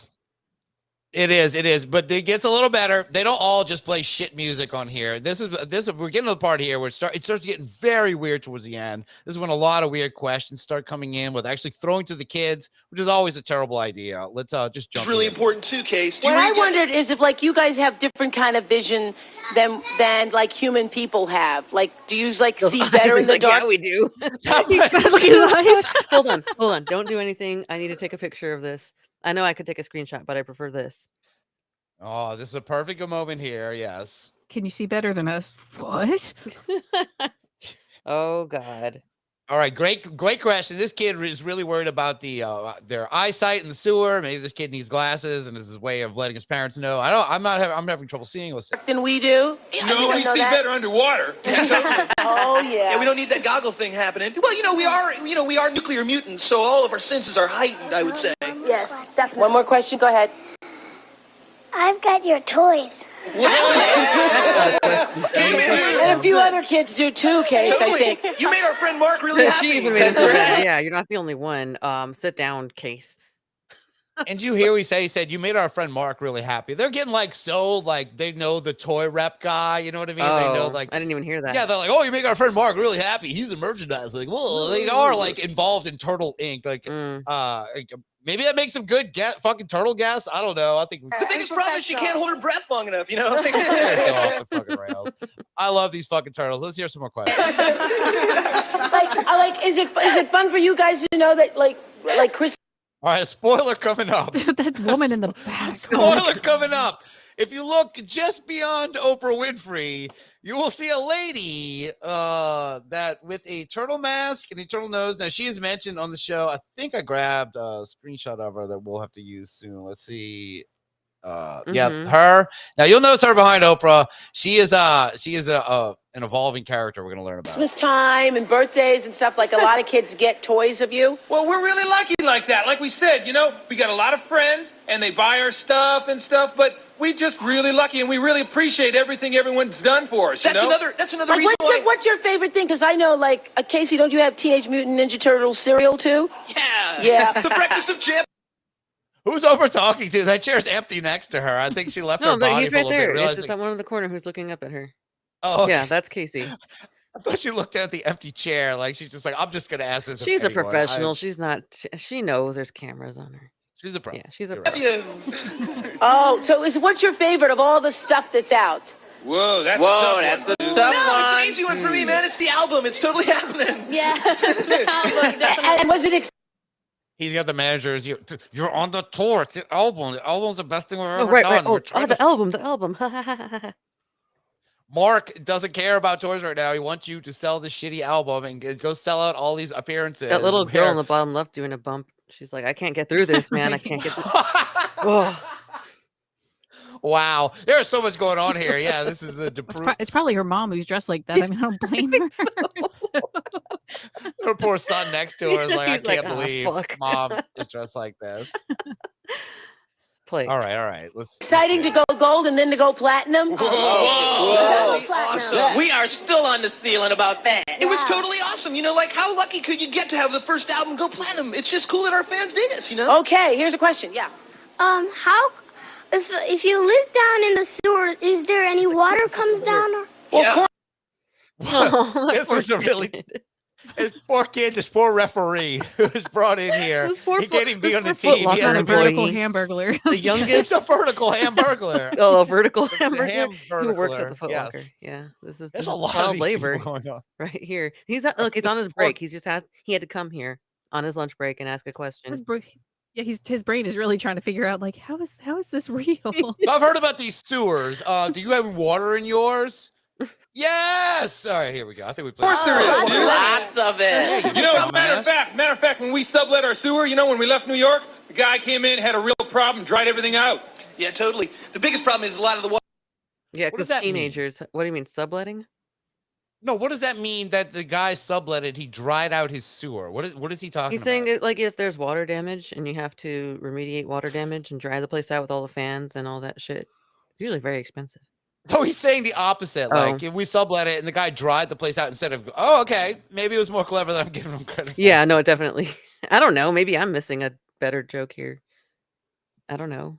it is, but it gets a little better. They don't all just play shit music on here. This is we're getting to the part here where it starts getting very weird towards the end. This is when a lot of weird questions start coming in with actually throwing to the kids, which is always a terrible idea. Let's just jump. It's really in. important too, Case. What I wondered is if like you guys have different kind of vision than like human people have. Like, do you like Those see eyes, better in he's the like, dark? yeah, we do. Look at his eyes. Hold on. Don't do anything. I need to take a picture of this. I know I could take a screenshot, but I prefer this. Oh, this is a perfect moment here. Yes. Can you see better than us? What? Oh God. All right, great question. This kid is really worried about their eyesight in the sewer. Maybe this kid needs glasses, and this is his way of letting his parents know. I'm having trouble seeing. Than we do. No, we see better underwater. Oh yeah. Yeah, we don't need that goggle thing happening. Well, we are nuclear mutants, so all of our senses are heightened, I would say. Yes, definitely. One more question. Go ahead. I've got your toys. And a few other kids do too, Case, I think. You made our friend Mark really happy. She even made him feel better. Yeah, you're not the only one. Sit down, Case. And you hear he said, you made our friend Mark really happy. They're getting they know the toy rep guy. You know what I mean? Oh, they know I didn't even hear that. Yeah, they're like, oh, you make our friend Mark really happy. He's a merchandise. Like, well, they are involved in Turtle Inc. Maybe that makes some good fucking turtle gas. I don't know. I think The biggest problem is she can't hold her breath long enough, They're so off the fucking rails. I love these fucking turtles. Let's hear some more questions. Is it fun for you guys to know that like Chris? All right, spoiler coming up. That woman in the back. Spoiler coming up. If you look just beyond Oprah Winfrey, you will see a lady that with a turtle mask and a turtle nose. Now, she is mentioned on the show. I think I grabbed a screenshot of her that we'll have to use soon. Let's see. Yeah, her. Now, you'll notice her behind Oprah. She is an evolving character we're going to learn about. Christmas time and birthdays and stuff, like a lot of kids get toys of you. Well, we're really lucky like that. Like we said, we got a lot of friends and they buy our stuff and stuff, but we just really lucky and we really appreciate everything everyone's done for us. That's another Like, reason why. what's your favorite thing? Because I know, like, Casey, don't you have Teenage Mutant Ninja Turtles cereal too? Yeah. Yeah. The breakfast of champions. Who's Oprah talking to? That chair's empty next to her. I think she left her No, but body he's for a right little there. bit. It's just that one in the corner who's looking up at her. Oh, okay. Yeah, that's Casey. I thought she looked at the empty chair. Like, she's just like, I'm just going to ask this. of She's a anyone. professional. She's not. She knows there's cameras on her. She's a pro. Yeah, she's a You're pro. right. Oh, so what's your favorite of all the stuff that's out? Whoa, that's No, a tough it's an easy one for me, man. It's the album. It's totally happening. Yeah. And was it He's got the managers. You're on the tour. It's the album. The album's the best thing we've ever Right. done. We're Oh, trying the to- album. Mark doesn't care about toys right now. He wants you to sell the shitty album and go sell out all these appearances. That little girl where- on the bottom left doing a bump. She's like, I can't get through this, man. I can't get through. Oh. Wow, there's so much going on here. Yeah, this is a It's probably her mom who's dressed like that. I mean, I don't blame her. her poor son next to her is like, He's I can't like, "Ah, believe fuck." mom is dressed like this. Play. All right. Let's exciting to go gold and then to go platinum? Whoa. Platinum. Awesome. We are still on the ceiling about that. It was totally awesome. How lucky could you get to have the first album go platinum? It's just cool that our fans dig us, Okay, here's a question. Yeah. How, if you live down in the sewer, is there any water comes down? Or? Yeah. This is a really this poor kid, this poor referee who was brought in here. He can't even be on the team. He has a a vertical hamburglar. The youngest. It's a vertical hamburglar. Oh, a vertical The hamburger. Who works at the Foot yes. Locker? Yeah, this is There's this a is lot of child these labor people going on. right here. He's on his break. He had to come here on his lunch break and ask a question. His brain is really trying to figure out like how is this real? I've heard about these sewers. Do you have water in yours? Yes. All right, here we go. I think we played. Of course there is, dude. Lots of it. Matter of fact, when we sublet our sewer, when we left New York, the guy came in, had a real problem, dried everything out. Yeah, totally. The biggest problem is a lot of the water. Yeah, What does because that mean? teenagers. What do you mean subletting? No, what does that mean that the guy subletted? He dried out his sewer. What is he talking He's about? saying that, like, if there's water damage and you have to remediate water damage and dry the place out with all the fans and all that shit, it's usually very expensive. Oh, he's saying the opposite. Like, if we sublet it and the guy dried the place out instead of, oh, okay, maybe it was more clever than I'm giving him credit for. Yeah, no, definitely. I don't know. Maybe I'm missing a better joke here. I don't know.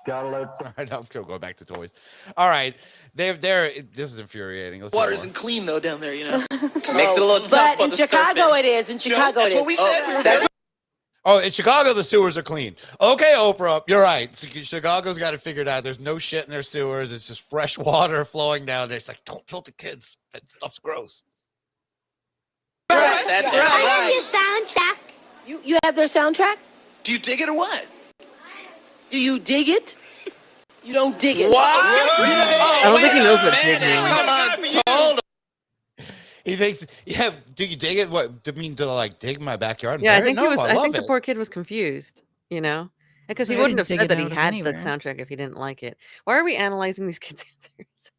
All right, I'm still going back to toys. All right, they're this is infuriating. Let's Water hear isn't clean though down there, you know. Makes it a little tough But for in the Chicago surfing. it is. In Chicago That's it what is. we Oh, said. We were that's- Oh, in Chicago, the sewers are clean. Okay, Oprah, you're right. Chicago's got it figured out. There's no shit in their sewers. It's just fresh water flowing down there. It's like, don't filter kids. That stuff's gross. Right, that's I have right. your soundtrack. You have their soundtrack? Do you dig it or what? Do you dig it? You don't dig it. What? I don't think he knows what dig means. Come on, hold on. He thinks, yeah, do you dig it? What, to mean to like dig my backyard? and Yeah, I bury it? think he was. No, I love think the it. poor kid was confused, you know, because he They wouldn't didn't have dig said it that he out of had the anywhere. soundtrack if he didn't like it. Why are we analyzing these kids' answers?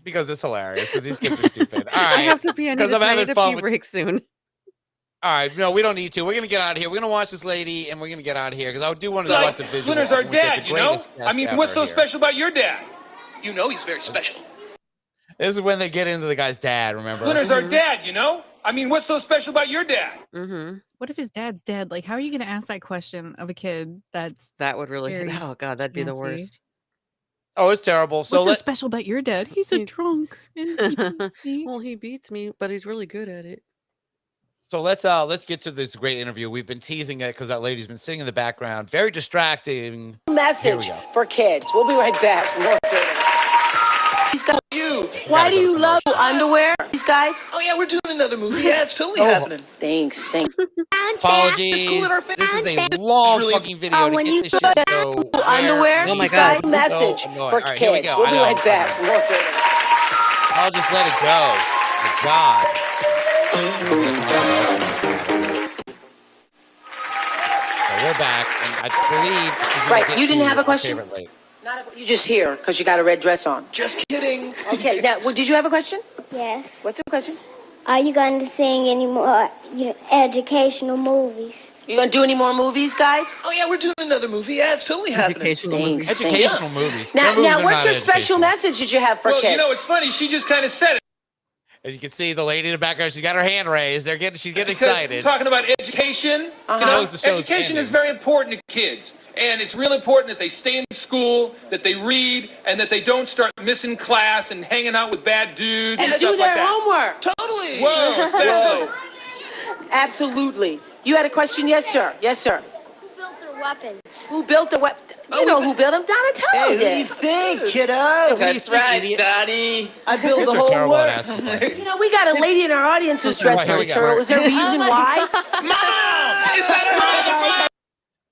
Because it's hilarious. Because these kids are stupid. All I right. have to pee. I need Because I'm I having need a fun pee with- break soon. All right, no, we don't need to. We're gonna get out of here. We're gonna watch this lady, and we're gonna get out of here because I do want to Like, watch the visual. Splinter's our and we get dad, the you know? greatest I guest mean, ever what's so here. special about your dad? You know he's very special. This is when they get into the guy's dad. Remember? Splinter's our dad, you know? I mean, what's so special about your dad? Mm-hmm. What if his dad's dead? Like, how are you going to ask that question of a kid? That would really. Very Oh God, that'd be the fancy. worst. Oh, it's terrible. So What's so let, special about your dad? He's a drunk and he beats me. Well, he beats me, but he's really good at it. so let's get to this great interview. We've been teasing it because that lady's been sitting in the background, very distracting. Here we Message go. for kids. We'll be right back. More dirty. These guys, You. why do you love underwear? These guys? Oh yeah, we're doing another movie. Yeah, it's totally Oh. happening. Thanks. Apologies. This is a long Really- fucking video to when get you this shit to go. Underwear? Oh my These guys? God. Message So annoying. for All right, here we kids. go. We'll I be know, right I back. know. More dirty. I'll just let it go. My God. So we're back, and I believe she's gonna Right, get you didn't to have a our question? favorite lady. You just here because you got a red dress on. Just kidding. Okay, now, well, did you have a question? Yes. What's the question? Are you going to sing any more educational movies? You gonna do any more movies, guys? Oh yeah, we're doing another movie. Yeah, it's totally happening. Educational movies. Educational movies. Now, Their movies now, are what's not your special educational. message that you have for Well, kids? you know, it's funny. She just kind of said it. As you can see, the lady in the background, she's got her hand raised. She's getting Because excited. Talking about education. Uh-huh. You know, Knows the show's education is ending. very important to kids. And it's really important that they stay in school, that they read, and that they don't start missing class and hanging out with bad dudes and and do stuff their like that. homework. Totally. Whoa, especially. Absolutely. You had a question? Yes, sir. Yes, sir. Who built their weapons? Who built the weapon? You know who built them? Donatello Hey, what do you did. think, kiddo? What do you That's think, right, idiot? Daddy. I built Kids the are whole terrible at work. asking questions. You know, we got a lady in our audience who's dressed Here as we a go. turtle. Is there a reason why?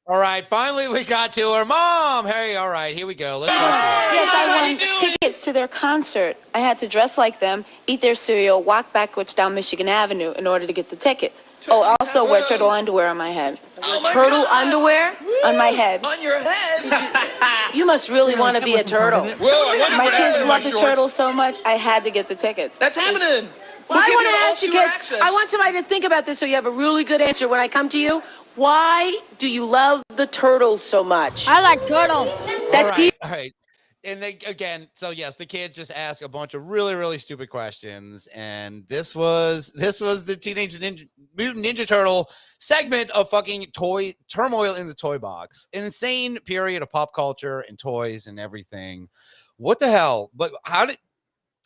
All right, finally we got to her. Mom! Hey, all right, here we go. Let's watch the Yes, I won tickets to their concert. I had to dress like them, eat their cereal, walk backwards down Michigan Avenue in order to get the tickets. Oh, also wear turtle underwear on my head. Oh my Turtle God. underwear? On my head. On your head. You must really want to that be a wasn't part of turtle. it. Whoa, I wonder My what happened kids to my love the shorts. turtle so much, I had to get the tickets. That's happening. Well, We'll I give want you to all ask you tour kids. access. I want somebody to think about this so you have a really good answer when I come to you. Why do you love the turtles so much? I like turtles. That's all deep. right, all right. And they, again, so yes, the kids just ask a bunch of really, really stupid questions, and this was the Mutant Ninja Turtle segment of fucking toy turmoil in the toy box. An insane period of pop culture and toys and everything. What the hell? But how did?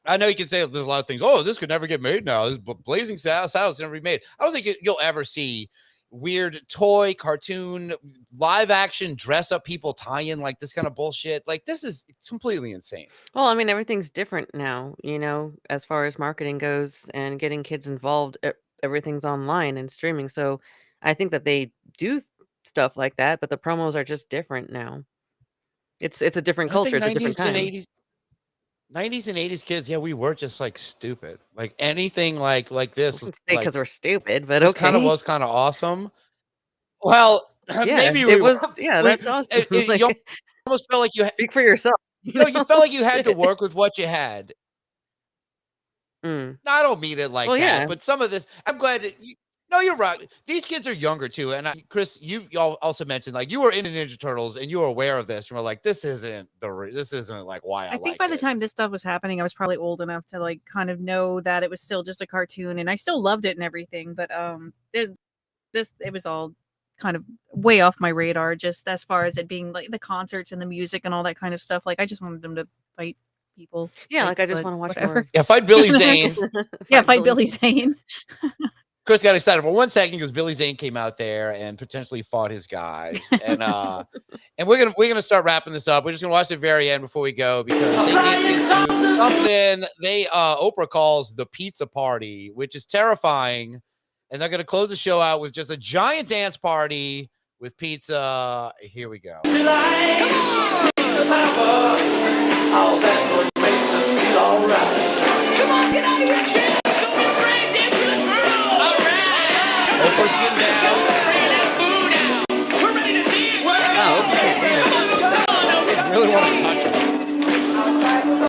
I know you can say there's a lot of things. Oh, this could never get made now. This Blazing Saddles never be made. I don't think you'll ever see weird toy, cartoon, live action, dress up people tie-in like this kind of bullshit. Like this is completely insane. Well, I mean, everything's different now, you know, as far as marketing goes and getting kids involved. Everything's online and streaming. So I think that they do stuff like that, but the promos are just different now. It's a different culture. It's a different time. 90s and 80s kids, yeah, we were just like stupid. Like anything like this. Because we're stupid, but this okay. kind of was kind of awesome. Well, Yeah, maybe it we was. were. Yeah, we- that's awesome. you almost felt like you had, Speak for yourself. no, you felt like you had to work with what you had. Mm. No, I don't mean it like Well, that, yeah. but some of this, I'm glad that no, you're right. These kids are younger too. And Chris, you also mentioned like you were into Ninja Turtles and you were aware of this. And we're like, this isn't like why I I think like by the it. time this stuff was happening, I was probably old enough to like kind of know that it was still just a cartoon, and I still loved it and everything. But it was all kind of way off my radar, just as far as it being like the concerts and the music and all that kind of stuff. Like I just wanted them to fight people. Yeah, like I just want to watch whatever. more. Yeah, fight Billy Zane. Yeah, fight Billy Zane. Chris got excited for 1 second because Billy Zane came out there and potentially fought his guys. And and we're gonna start wrapping this up. We're just gonna watch the very end before we go because they get into something Oprah calls the pizza party, which is terrifying. And they're gonna close the show out with just a giant dance party with pizza. Here we go. All that's what makes us feel alright. Come on, get out of your chair. Oprah's getting down. We're ready to dance. Oh, okay. Kids really want to touch her.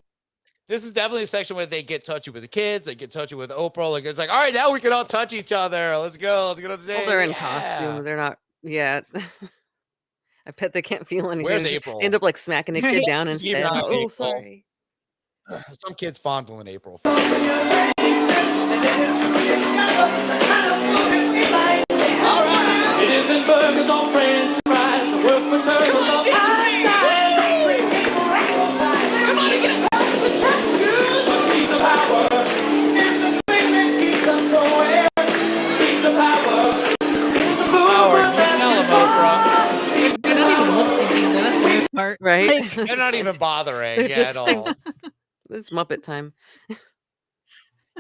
This is definitely a section where they get touchy with the kids. They get touchy with Oprah. Like it's like, all right, now we can all touch each other. Let's go. Let's get on stage. Well, they're in costume. They're not yet. I bet they can't feel anything. Where's April? They end up like smacking a kid down instead. not Oh, April. sorry. Some kids fondling April. It isn't burgers or french fries. The work for turtles on Pizza power. Pizza power. Powers, you tell them, Oprah. They're not even lip syncing. That's the worst part, Right? They're not even bothering They're at all. This is Muppet time.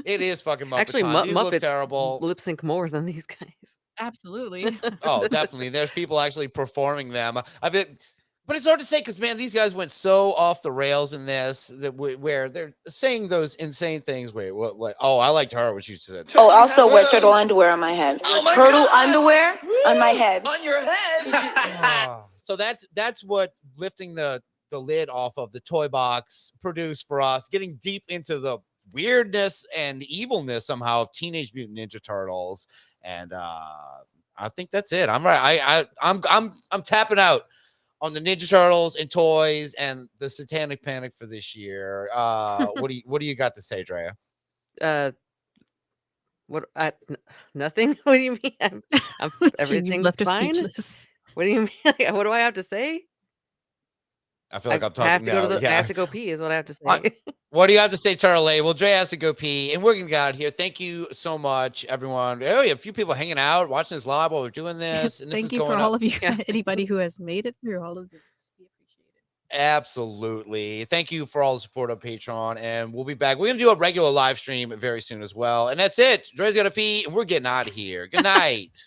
It is fucking Muppet Actually, time. These look Muppet terrible. lip sync more than these guys. Absolutely. Oh, definitely. There's people actually performing them. But it's hard to say because, man, these guys went so off the rails in this where they're saying those insane things. Wait, what? Oh, I liked her what she said. Oh, also wear turtle underwear on my head. Turtle underwear on my head. On your head. So that's what lifting the lid off of the toy box produced for us, getting deep into the weirdness and evilness somehow of Teenage Mutant Ninja Turtles. And I think that's it. I'm right. I'm tapping out on the Ninja Turtles and toys and the Satanic Panic for this year. What do you got to say, Drea? Nothing. What do you mean? Everything's left us fine. speechless. What do you mean? What do I have to say? I feel like I'm I talking have to now. go to I Yeah. have to go pee. Is what I have to say. What do you have to say, Turtle A? Well, Dre has to go pee, and we're gonna get out of here. Thank you so much, everyone. Oh, we have a few people hanging out, watching this live while we're doing this. And this Thank is you going for up. all of you, anybody who has made it through all of this. We appreciate it. Absolutely. Thank you for all the support on Patreon, and we'll be back. We're gonna do a regular live stream very soon as well. And that's it. Dre's gotta pee, and we're getting out of here. Good night.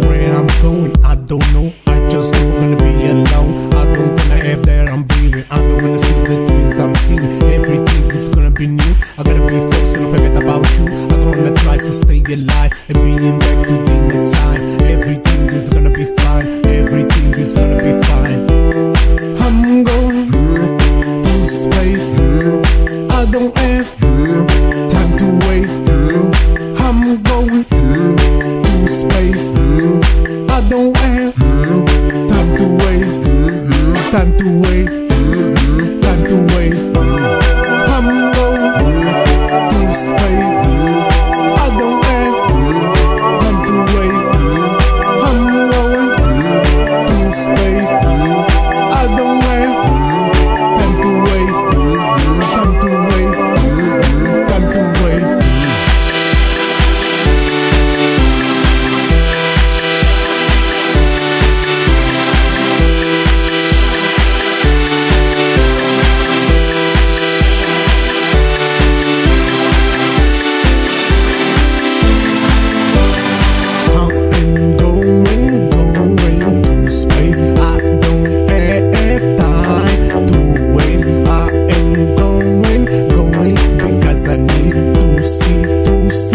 Where I'm going, I don't know. I just know I'm gonna be alone. I don't wanna have that I'm breathing. I don't wanna see the things I'm seeing. Everything is gonna be new. I gotta be focused and forget about you. I'm gonna try to stay alive and bring back to the time. Everything is gonna be fine. Everything is gonna be fine. I'm going to space. I don't have time to waste. I'm going to space. I don't have time to waste. Time to waste.